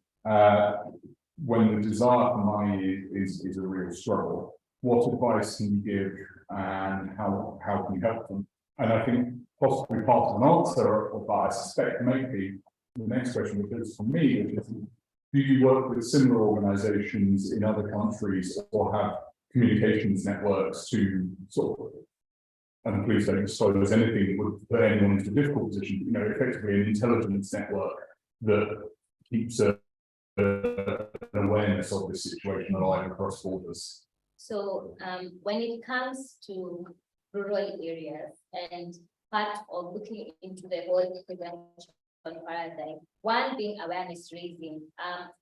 when the desire for money is a real struggle? What advice can you give and how can you help them? And I think possibly part of an answer of that, I suspect, may be the next question, which is for me, which is, do you work with similar organizations in other countries or have communications networks to sort of, and please don't disclose anything that would put anyone into a difficult position, you know, effectively an intelligence network that keeps an awareness of this situation alive across borders? So when it comes to rural areas and part of looking into the whole prevention paradigm, one being awareness raising.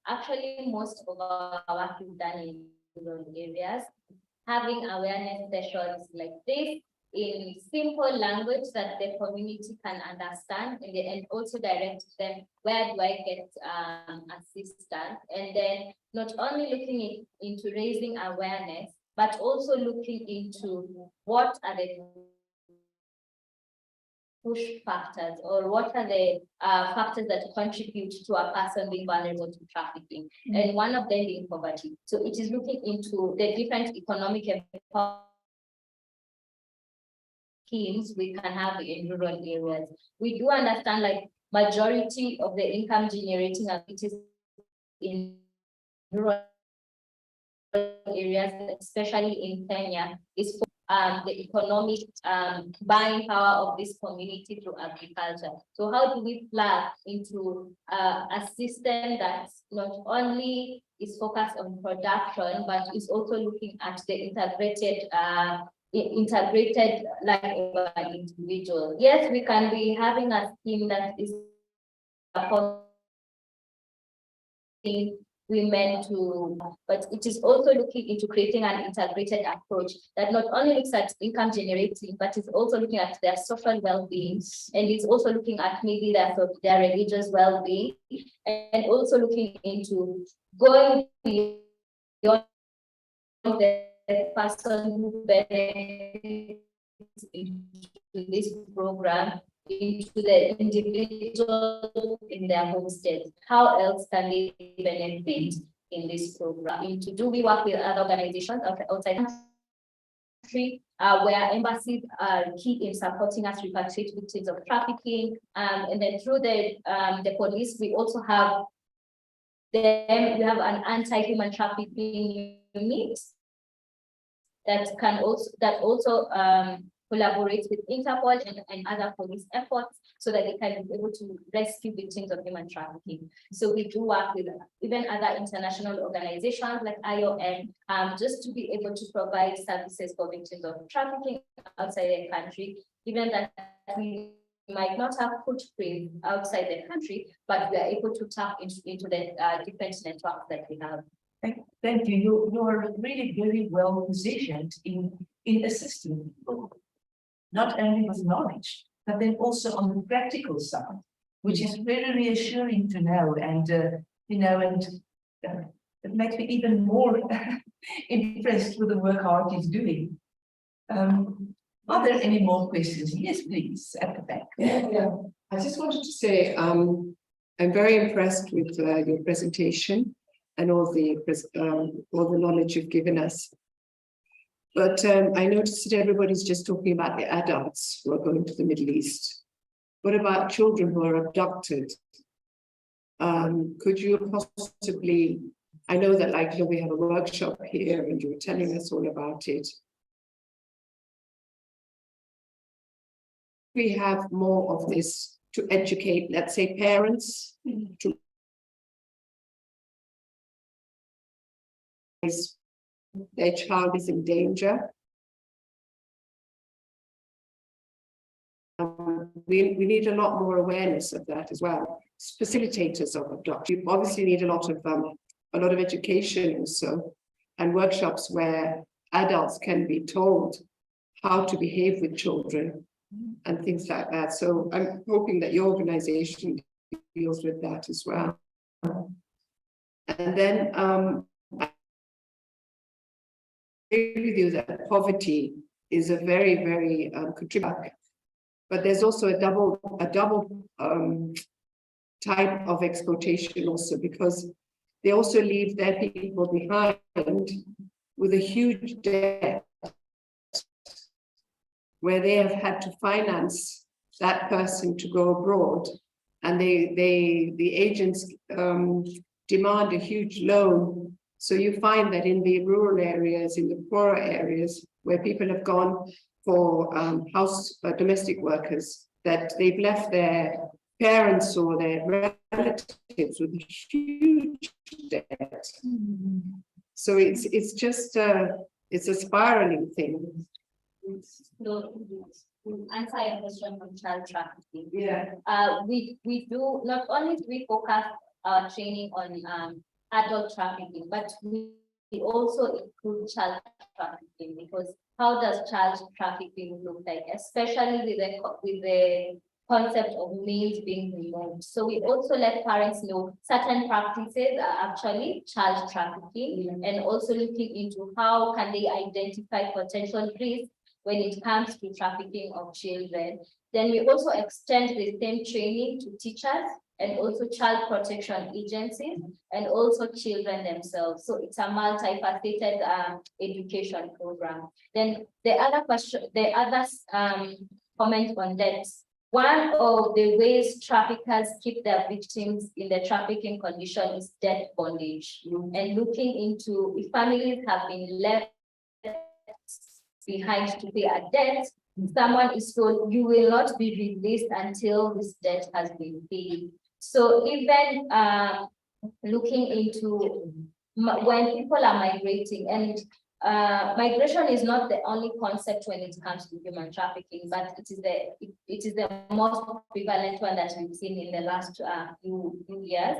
Actually, most of our work is done in rural areas, having awareness sessions like this in simple language that the community can understand, and also direct them, where do I get assistance? And then not only looking into raising awareness, but also looking into what are the push factors, or what are the factors that contribute to a person being vulnerable to trafficking. And one of them being poverty. So it is looking into the different economic schemes we can have in rural areas. We do understand like majority of the income generating activities in rural areas, especially in Kenya, is the economic buying power of this community through agriculture. So how do we plug into a system that not only is focused on production, but is also looking at the integrated like an individual. Yes, we can be having a scheme that is supporting women to, but it is also looking into creating an integrated approach that not only looks at income generating, but is also looking at their social well-being, and is also looking at maybe their religious well-being, and also looking into going beyond the person who benefits into this program, into the individual in their homestead. How else can they benefit in this program? Into do we work with other organizations outside the country, where embassies are key in supporting us repatriate victims of trafficking, and then through the police, we also have them. We have an anti-human trafficking unit that can also collaborates with Interpol and other police efforts so that they can be able to rescue victims of human trafficking. So we do work with even other international organizations like IOM, just to be able to provide services for victims of trafficking outside the country, given that we might not have footprint outside the country, but we are able to tap into the different networks that we have. Thank you. You are really very well positioned in assisting people, not only with knowledge, but then also on the practical side, which is very reassuring to know. And it makes me even more impressed with the work Art is doing. Are there any more questions? Yes, please, at the back. Yeah. I just wanted to say I'm very impressed with your presentation and all the knowledge you've given us. But I noticed that everybody's just talking about the adults who are going to the Middle East. What about children who are abducted? Could you possibly, I know that we have a workshop here and you were telling us all about it. We have more of this to educate, let's say, parents to their child is in danger. We need a lot more awareness of that as well. Facilitators of adoption. You obviously need a lot of education also, and workshops where adults can be told how to behave with children and things like that. So I'm hoping that your organization deals with that as well. And then I agree with you that poverty is a very, very contributor, but there's also a double type of exploitation also, because they also leave their people behind with a huge debt, where they have had to finance that person to go abroad, and the agents demand a huge loan. So you find that in the rural areas, in the poorer areas, where people have gone for domestic workers, that they've left their parents or their relatives with a huge debt. So it's just it's a spiraling thing. So, answer your question on child trafficking. Yeah. We do not only do we focus our training on adult trafficking, but we also include child trafficking, because how does child trafficking look like, especially with the concept of males being removed? So we also let parents know certain practices are actually child trafficking, and also looking into how can they identify potential risks when it comes to trafficking of children. Then we also extend the same training to teachers and also child protection agencies and also children themselves. So it's a multifaceted education program. Then the other comment on that. One of the ways traffickers keep their victims in the trafficking condition is debt bondage, and looking into if families have been left behind to pay a debt, someone is told you will not be released until this debt has been paid. So even looking into when people are migrating, and migration is not the only concept when it comes to human trafficking, but it is the most prevalent one that we've seen in the last few years.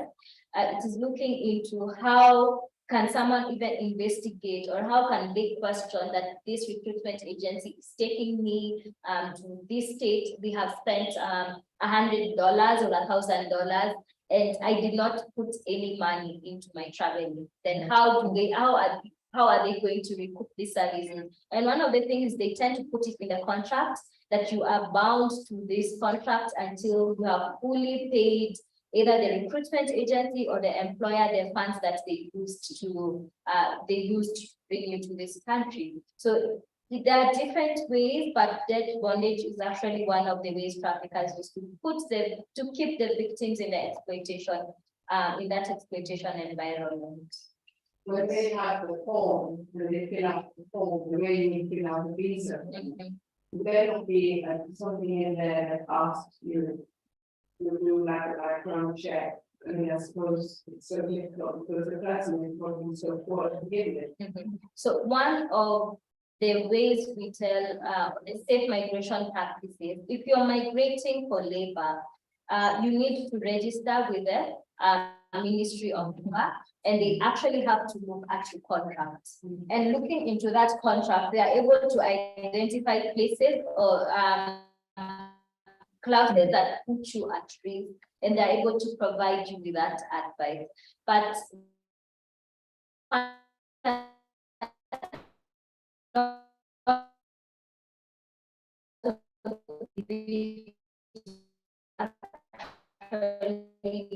It is looking into how can someone even investigate, or how can they question that this recruitment agency is taking me to this state? They have spent $100 or $1,000, and I did not put any money into my traveling. Then how are they going to recoup this services? And one of the things they tend to put it in the contract, that you are bound to this contract until you have fully paid either the recruitment agency or the employer the funds that they used to bring you to this country. So there are different ways, but debt bondage is actually one of the ways traffickers use to keep the victims in the exploitation, in that exploitation environment. When they have the form, when they fill out the form, the way you fill out the visa, there will be something in there that asks you to do like a background check. I mean, I suppose it's so difficult because the person is working so poor to begin with. So one of the ways we tell the safe migration practices, if you're migrating for labor, you need to register with the Ministry of Labor, and they actually have to look at your contracts. And looking into that contract, they are able to identify places or classes that put you at risk, and they're able to provide you with that advice. But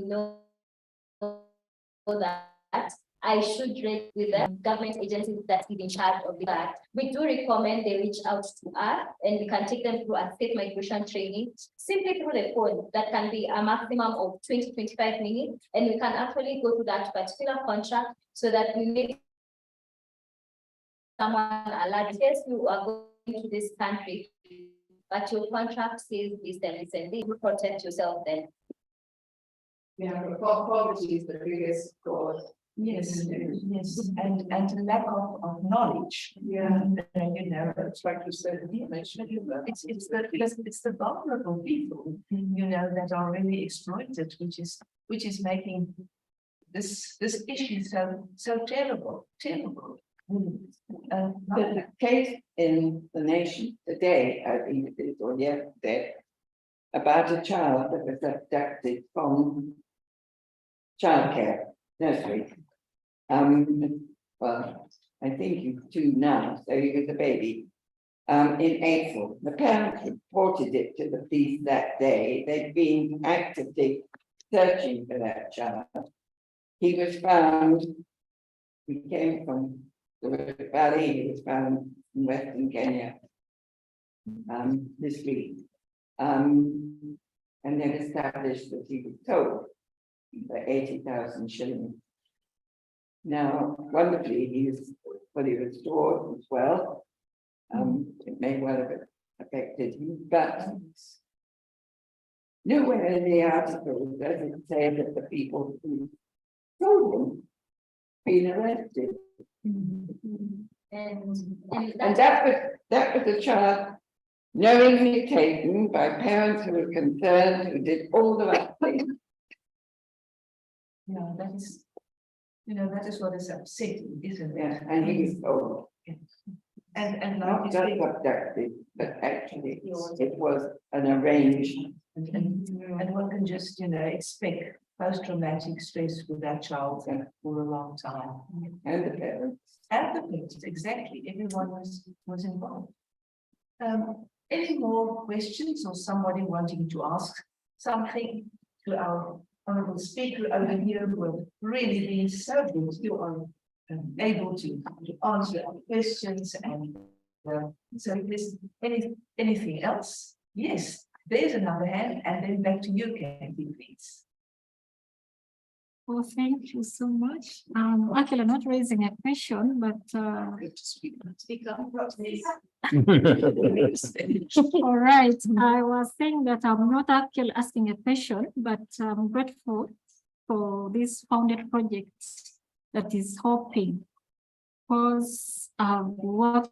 know that I should read with the government agencies that is in charge of that. We do recommend they reach out to us, and we can take them through a safe migration training simply through the phone. That can be a maximum of 20-25 minutes, and we can actually go to that particular contract so that we make someone alert. Yes, you are going to this country, but your contract says this and this, and this will protect yourself then. Yeah, but poverty is the biggest cause. Yes, yes, and lack of knowledge. Yeah. You know, it's like you said, it's the vulnerable people, you know, that are really exploited, which is making this issue so terrible. The case in the Nation today, I think it is, or yesterday, about a child that was abducted from childcare nursery. Well, I think he's 2 now, so he was a baby. In April, the parents reported it to the police that day. They'd been actively searching for that child. He was found. He came from the valley. He was found in Western Kenya this week. And then established that he was told for 80,000 shillings. Now, wonderfully, he is fully restored as well. It may well have affected him, but nowhere in the article does it say that the people who told him been arrested. And that was a child knowingly taken by parents who were concerned, who did all the right things. Yeah, that is, you know, that is what is upsetting, isn't it? Yeah, and he was told. And Not like just abducted, but actually it was an arranged. and one can just, you know, expect post-traumatic stress with that child for a long time. And the parents. And the parents, exactly. Everyone was involved. Any more questions or somebody wanting to ask something to our honorable speaker over here who have really been so good. You are able to answer our questions, and so if there's anything else, yes, there's another hand, and then back to you, Kathy, please. Well, thank you so much. Actually, I'm not raising a question, but Speak up, please. all right. I was saying that I'm not actually asking a question, but I'm grateful for this founded project that is helping. Because I've worked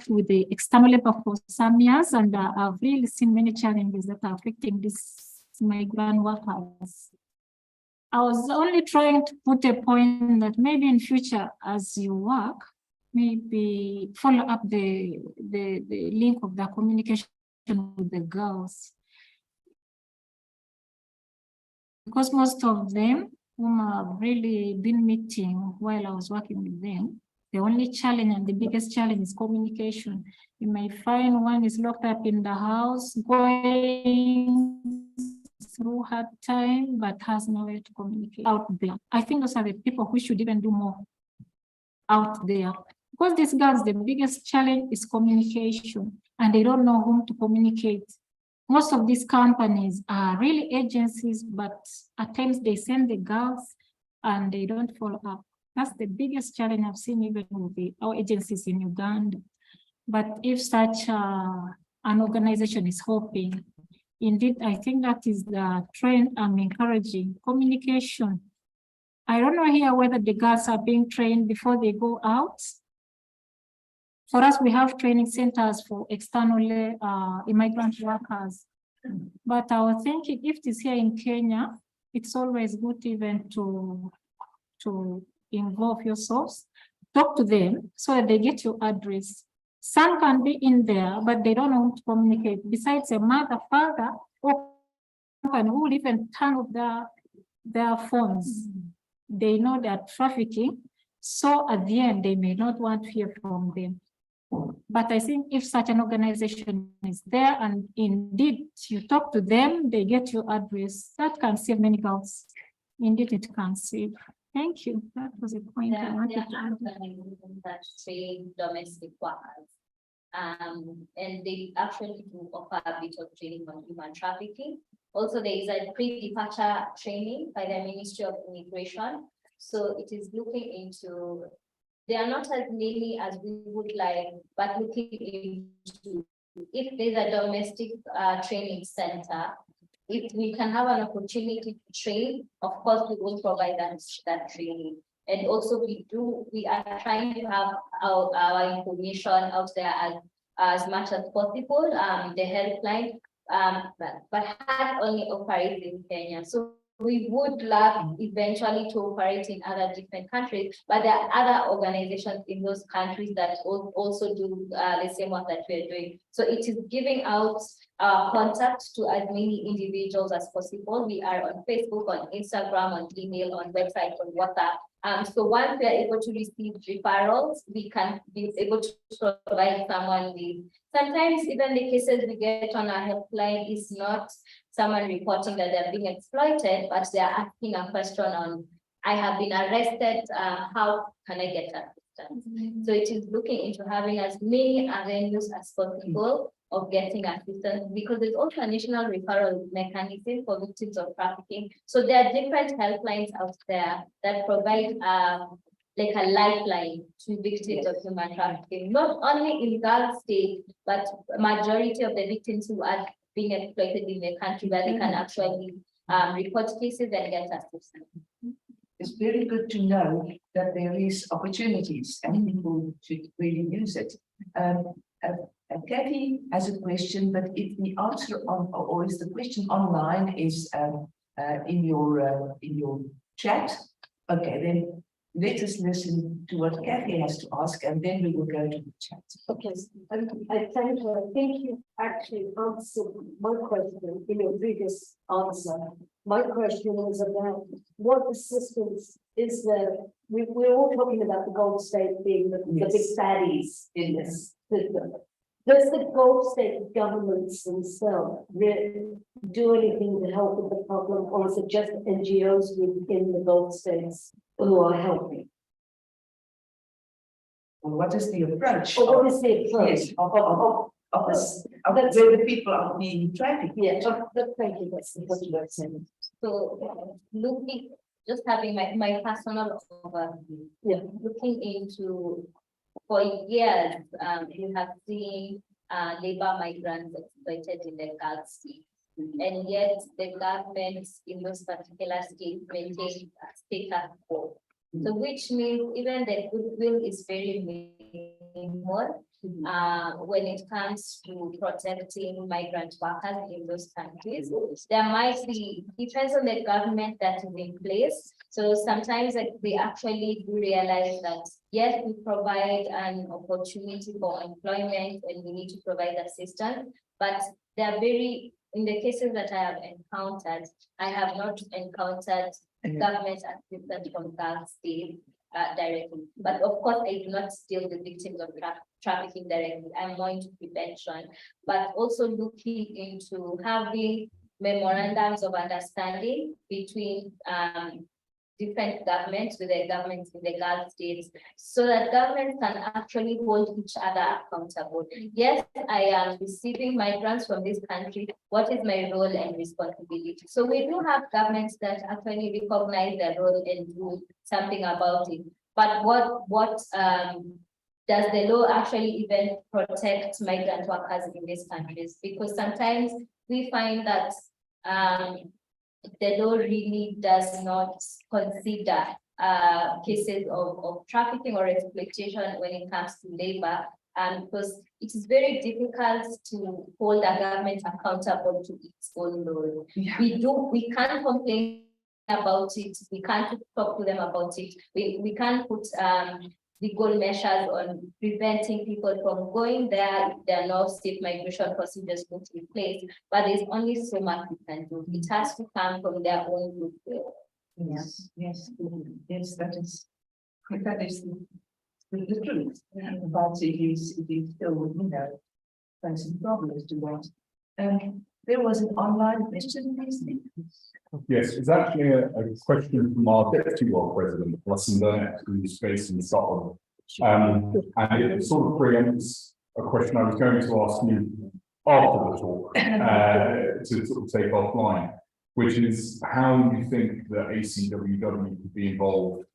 with the external labor for some years, and I've really seen many challenges that are affecting these migrant workers. I was only trying to put a point that maybe in future, as you work, maybe follow up the link of the communication with the girls. Because most of them whom I've really been meeting while I was working with them, the only challenge and the biggest challenge is communication. You may find one is locked up in the house, going through hard time, but has no way to communicate out there. I think those are the people who should even do more out there. Because these girls, the biggest challenge is communication, and they don't know whom to communicate. Most of these companies are really agencies, but at times they send the girls and they don't follow up. That's the biggest challenge I've seen even with our agencies in Uganda. But if such an organization is hoping, indeed, I think that is the trend I'm encouraging, communication. I don't know here whether the girls are being trained before they go out. For us, we have training centers for external immigrant workers. But I was thinking if it is here in Kenya, it's always good even to involve yourselves, talk to them so that they get your address. Some can be in there, but they don't know how to communicate. Besides a mother, father, or company who will even turn off their phones. They know they're trafficking, so at the end, they may not want to hear from them. But I think if such an organization is there and indeed you talk to them, they get your address, that can save many girls. Indeed, it can save. Thank you. That was a point I wanted to add. That train domestic workers. And they actually do offer a bit of training on human trafficking. Also, there is a pre-departure training by the Ministry of Immigration. So it is looking into, they are not as many as we would like, but looking into if there's a domestic training center, if we can have an opportunity to train, of course, we will provide that training. And also we are trying to have our information out there as much as possible, the helpline, but has only operated in Kenya. So we would love eventually to operate in other different countries, but there are other organizations in those countries that also do the same work that we're doing. So it is giving out contact to as many individuals as possible. We are on Facebook, on Instagram, on email, on website, on WhatsApp. So once we are able to receive referrals, we can be able to provide someone with. Sometimes even the cases we get on our helpline is not someone reporting that they're being exploited, but they're asking a question on, I have been arrested, how can I get assistance? So it is looking into having as many avenues as possible of getting assistance, because there's also a national referral mechanism for victims of trafficking. So there are different helplines out there that provide like a lifeline to victims of human trafficking, not only in Gulf state, but majority of the victims who are being exploited in the country, where they can actually report cases and get assistance. It's very good to know that there is opportunities and people should really use it. Kathy has a question, but if the answer on, or is the question online is in your chat, okay, then let us listen to what Kathy has to ask, and then we will go to the chat. Okay, I thank her. I think you actually answered my question in your previous answer. My question was about what assistance is there? We're all talking about the Gulf state being the big baddies in this system. Does the Gulf state governments themselves really do anything to help with the problem, or is it just NGOs within the Gulf states who are helping? Well, what is the approach? Or what is the approach? Yes, where the people are being trafficked. Yeah, thank you. That's what you were saying. So looking, just having my personal overview. Yeah. Looking into, for years, you have seen labor migrants exploited in the Gulf Sea. And yet the governments in those particular states maintain status quo. So which means even the goodwill is very minimal when it comes to protecting migrant workers in those countries. There might be, depends on the government that is in place. So sometimes they actually do realize that, yes, we provide an opportunity for employment and we need to provide assistance, but they are very, in the cases that I have encountered, I have not encountered government assistance from Gulf state directly. But of course, I do not deal with victims of trafficking directly. I'm more into prevention, but also looking into having memorandums of understanding between different governments with the governments in the Gulf states, so that governments can actually hold each other accountable. Yes, I am receiving migrants from this country. What is my role and responsibility? So we do have governments that actually recognize their role and do something about it. But what does the law actually even protect migrant workers in these countries? Because sometimes we find that the law really does not consider cases of trafficking or exploitation when it comes to labor, because it is very difficult to hold a government accountable to its own law. Yeah. We can't complain about it, we can't talk to them about it, we can't put legal measures on preventing people from going there if there are no safe migration procedures put in place, but there's only so much we can do. It has to come from their own goodwill. Yes, yes, yes, that is the truth. But it is still, facing problems to that. There was an online question, please. Yes, it's actually a question from our Deputy World President, Russell Burnett, who's based in Scotland. And it sort of preempts a question I was going to ask you after the talk, to sort of take offline, which is how you think that ACWW could be involved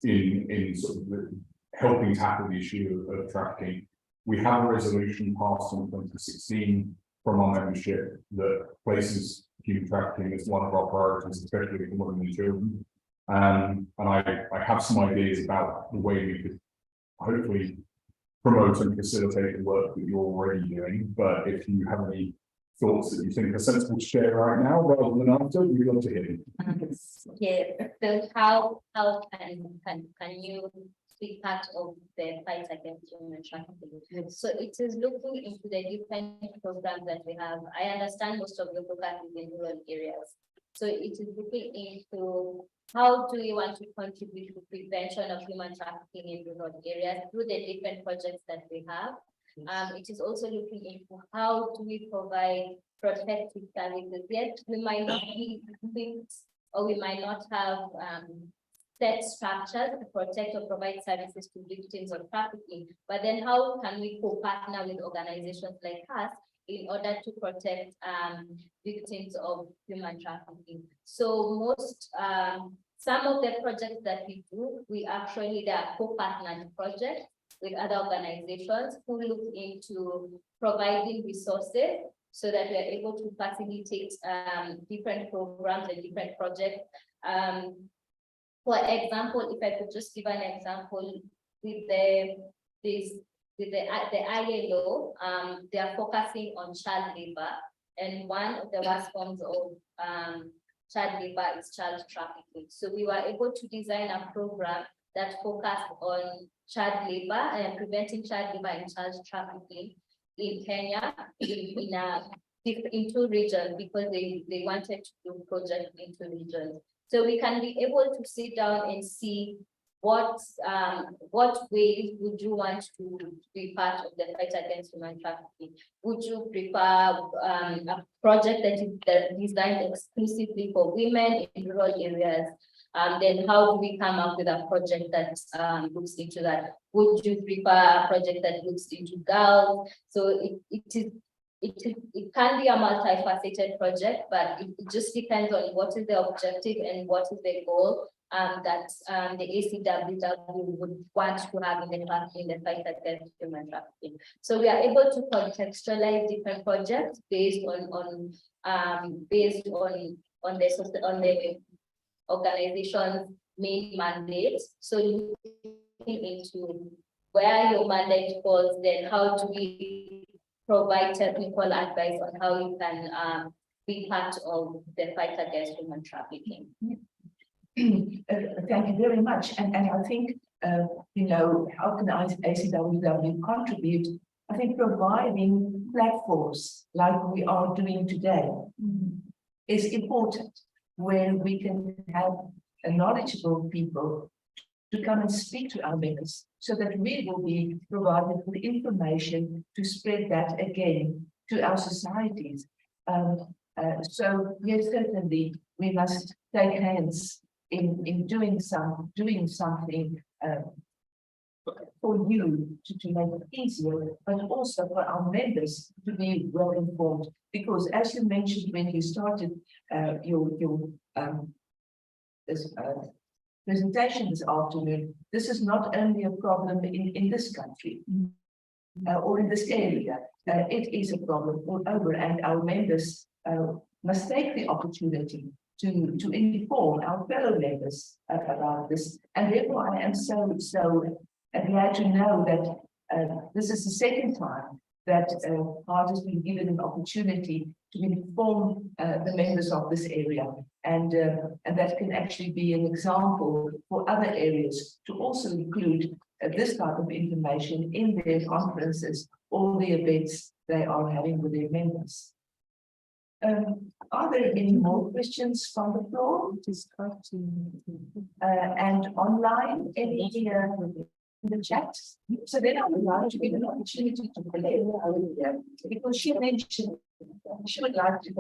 in sort of helping tackle the issue of trafficking. We have a resolution passed in 2016 from our membership that places human trafficking as one of our priorities, especially for women and children. And I have some ideas about the way we could hopefully promote and facilitate the work that you're already doing. But if you have any thoughts that you think are sensible to share right now, rather than after, we'd love to hear you. Yeah, so how can you be part of the fight against human trafficking? So it is looking into the different programs that we have. I understand most of the focus is in rural areas. So it is looking into how do we want to contribute to prevention of human trafficking in rural areas through the different projects that we have. It is also looking into how do we provide protective services. Yet we might not be equipped, or we might not have set structures to protect or provide services to victims of trafficking. But then how can we co-partner with organizations like us in order to protect victims of human trafficking? So some of the projects that we do, they are co-partnered projects with other organizations who look into providing resources so that we are able to facilitate different programs and different projects. For example, if I could just give an example with the ILO, they are focusing on child labor, and one of the worst forms of child labor is child trafficking. So we were able to design a program that focused on child labor and preventing child labor and child trafficking in Kenya in two regions, because they wanted to do projects in two regions. So we can be able to sit down and see what ways would you want to be part of the fight against human trafficking? Would you prefer a project that is designed exclusively for women in rural areas? Then how do we come up with a project that looks into that? Would you prefer a project that looks into girls? So it it can be a multifaceted project, but it just depends on what is the objective and what is the goal that the ACWW would want to have in the fight against human trafficking. So we are able to contextualize different projects based on the organization's main mandate. So looking into where your mandate falls, then how do we provide technical advice on how you can be part of the fight against human trafficking. Thank you very much. And I think, you know, how can ACWW contribute? I think providing platforms like we are doing today is important, where we can have knowledgeable people to come and speak to our members, so that we will be provided with information to spread that again to our societies. So yes, certainly we must take hands in doing something for you to make it easier, but also for our members to be well informed. Because as you mentioned when you started your presentation this afternoon, this is not only a problem in this country or in this area, it is a problem all over, and our members must take the opportunity to inform our fellow members about this. And therefore I am so glad to know that this is the second time that HEART has been given an opportunity to inform the members of this area, and that can actually be an example for other areas to also include this type of information in their conferences or the events they are having with their members. Are there any more questions from the floor? And online, any in the chat? So then I would like to give an opportunity to Helena, because she mentioned she would like to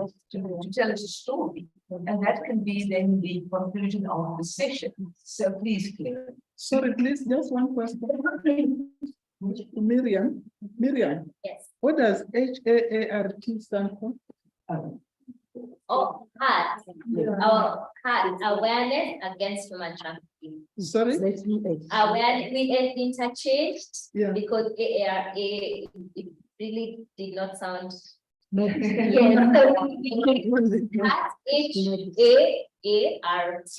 tell us a story, and that can be then the conclusion of the session. So please, Claire. Sorry, please, just one question. Miriam, Yes. what does HAART stand for? Oh, HEART. Our HEART, awareness against human trafficking. Sorry? Awareness, we interchanged Yeah. because AARA, it really did not sound. Yes. HAART,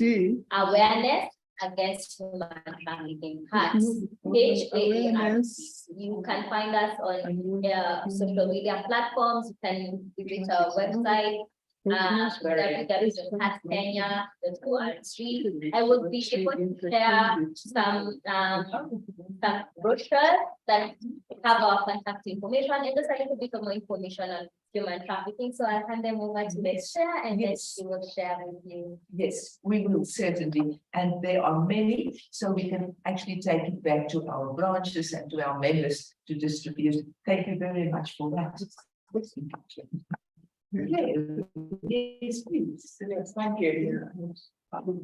awareness against human trafficking. HEART, HAART. You can find us on social media platforms. You can visit our website. www.heartkenya.org. I would be able to share some brochures that have our contact information and just a little bit of more information on human trafficking. So I'll hand them over to the chair, and then she will share with you. Yes, we will certainly, and there are many, so we can actually take it back to our branches and to our members to distribute. Thank you very much for that. Yes, please. Yes, thank you.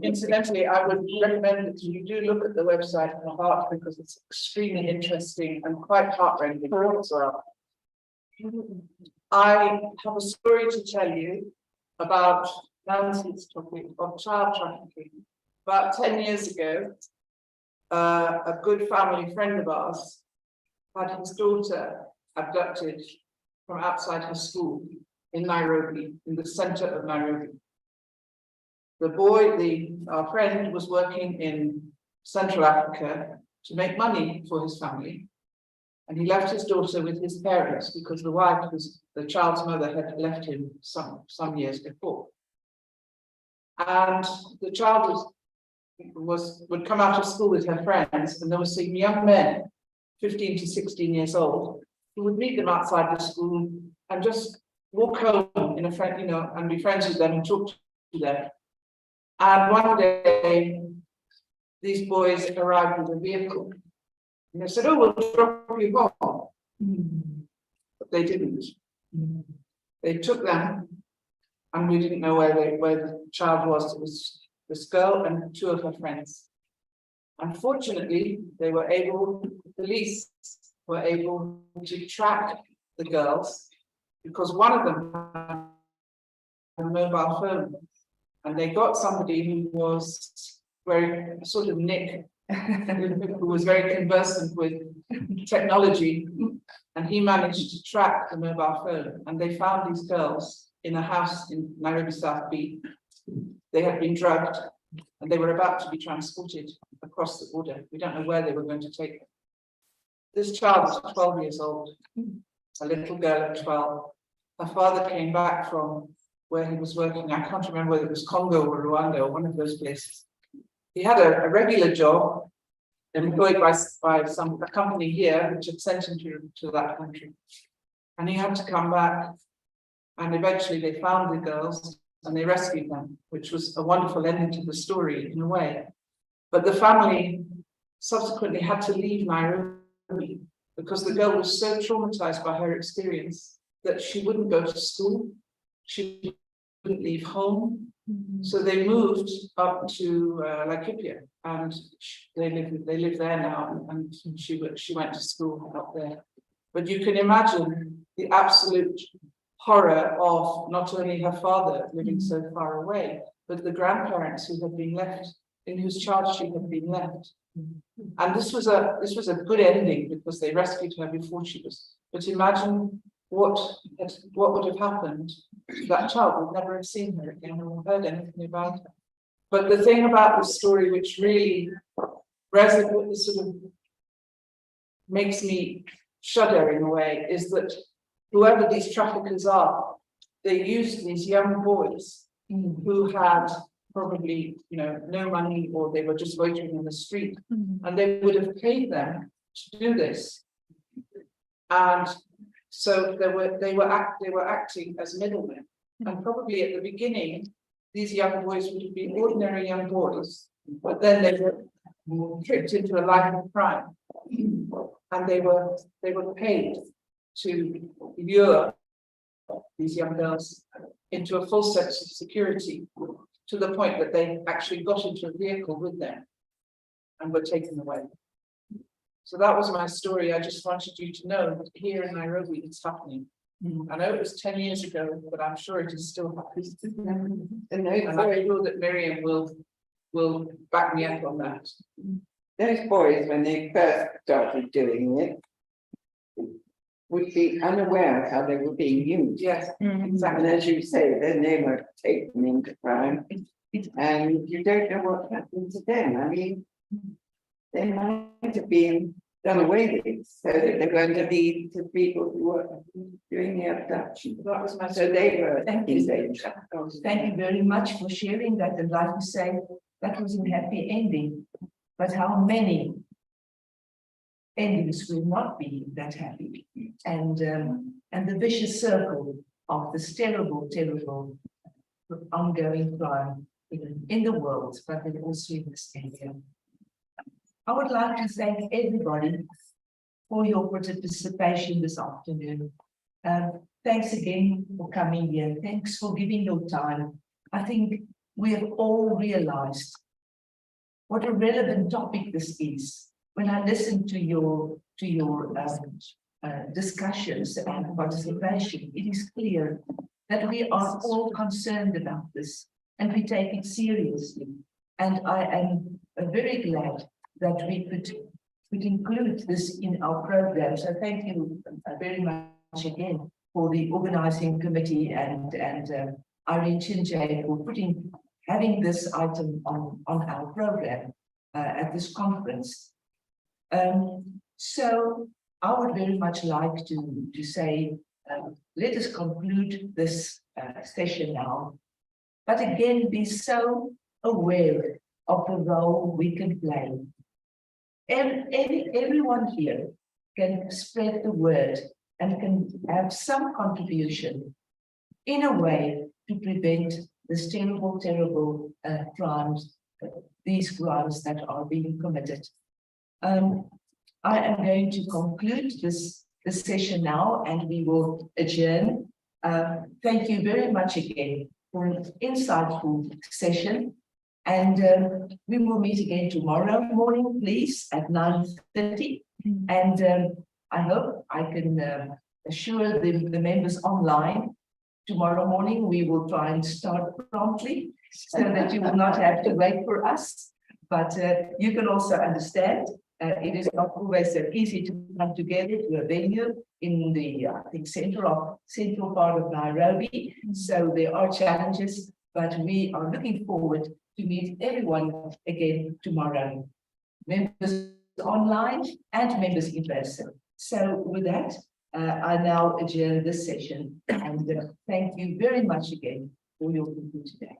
Incidentally, I would recommend that you do look at the website of HEART, because it's extremely interesting and quite heartrending as well. I have a story to tell you about Nancy's topic of child trafficking. About 10 years ago, a good family friend of ours had his daughter abducted from outside her school in Nairobi, in the center of Nairobi. The boy, our friend, was working in Central Africa to make money for his family. And he left his daughter with his parents because the wife, the child's mother, had left him some years before. And the child would come out of school with her friends, and there were some young men, 15 to 16 years old, who would meet them outside the school and just walk home in a friend, and be friends with them and talk to them. And one day, these boys arrived with a vehicle, and they said, "Oh, we'll drop you home." But they didn't. They took them, and we didn't know where the child was. It was this girl and two of her friends. Unfortunately, the police were able to track the girls because one of them had a mobile phone, and they got somebody who was very sort of Nick, who was very conversant with technology, and he managed to track the mobile phone, and they found these girls in a house in Nairobi South B. They had been drugged, and they were about to be transported across the border. We don't know where they were going to take them. This child was 12 years old, a little girl at 12. Her father came back from where he was working. I can't remember whether it was Congo or Rwanda or one of those places. He had a regular job employed by a company here, which had sent him to that country. And he had to come back. And eventually they found the girls and they rescued them, which was a wonderful ending to the story in a way. But the family subsequently had to leave Nairobi because the girl was so traumatized by her experience that she wouldn't go to school. She wouldn't leave home. So they moved up to Laikipia, and they live there now, and she went to school up there. But you can imagine the absolute horror of not only her father living so far away, but the grandparents who had been left, in whose charge she had been left. And this was a good ending because they rescued her before she was. But imagine what would have happened. That child would never have seen her again or heard anything about her. But the thing about this story, which really resonates, sort of makes me shudder in a way, is that whoever these traffickers are, they used these young boys who had probably, no money, or they were just loitering in the street, and they would have paid them to do this. And so they were acting as middlemen, and probably at the beginning, these young boys would have been ordinary young boys, but then they were tricked into a life of crime, and they were paid to lure these young girls into a full sense of security, to the point that they actually got into a vehicle with them and were taken away. So that was my story. I just wanted you to know that here in Nairobi, it's happening. I know it was 10 years ago, but I'm sure it is still happening. And I'm sure that Miriam will back me up on that. Those boys, when they first started doing it, would be unaware of how they were being used. Yes, And as you say, then they were taken into crime, and you don't know what happened to them. I mean, they might have been done away with, so that they're going to lead to people who were doing the abduction. that was my So they were Thank in you. danger. Thank you very much for sharing that. And like you say, that was a happy ending. But how many endings will not be that happy? And the vicious circle of this terrible, terrible ongoing crime in the world, but then also in this area. I would like to thank everybody for your participation this afternoon. Thanks again for coming here. Thanks for giving your time. I think we have all realized what a relevant topic this is. When I listen to your discussions and participation, it is clear that we are all concerned about this and we take it seriously. And I am very glad that we could include this in our program. So thank you very much again for the organizing committee and Irene Chinjay for having this item on our program at this conference. So I would very much like to say, let us conclude this session now, but again, be so aware of the role we can play. Everyone here can spread the word and can have some contribution in a way to prevent this terrible, terrible crimes, these crimes that are being committed. I am going to conclude this session now, and we will adjourn. Thank you very much again for an insightful session. And we will meet again tomorrow morning, please, at 9:30. And I hope I can assure the members online. Tomorrow morning, we will try and start promptly so that you will not have to wait for us. But you can also understand, it is not always so easy to come together to a venue in the, I think, central part of Nairobi. So there are challenges, but we are looking forward to meet everyone again tomorrow. Members online and members in person. So with that, I now adjourn this session and thank you very much again for your input today.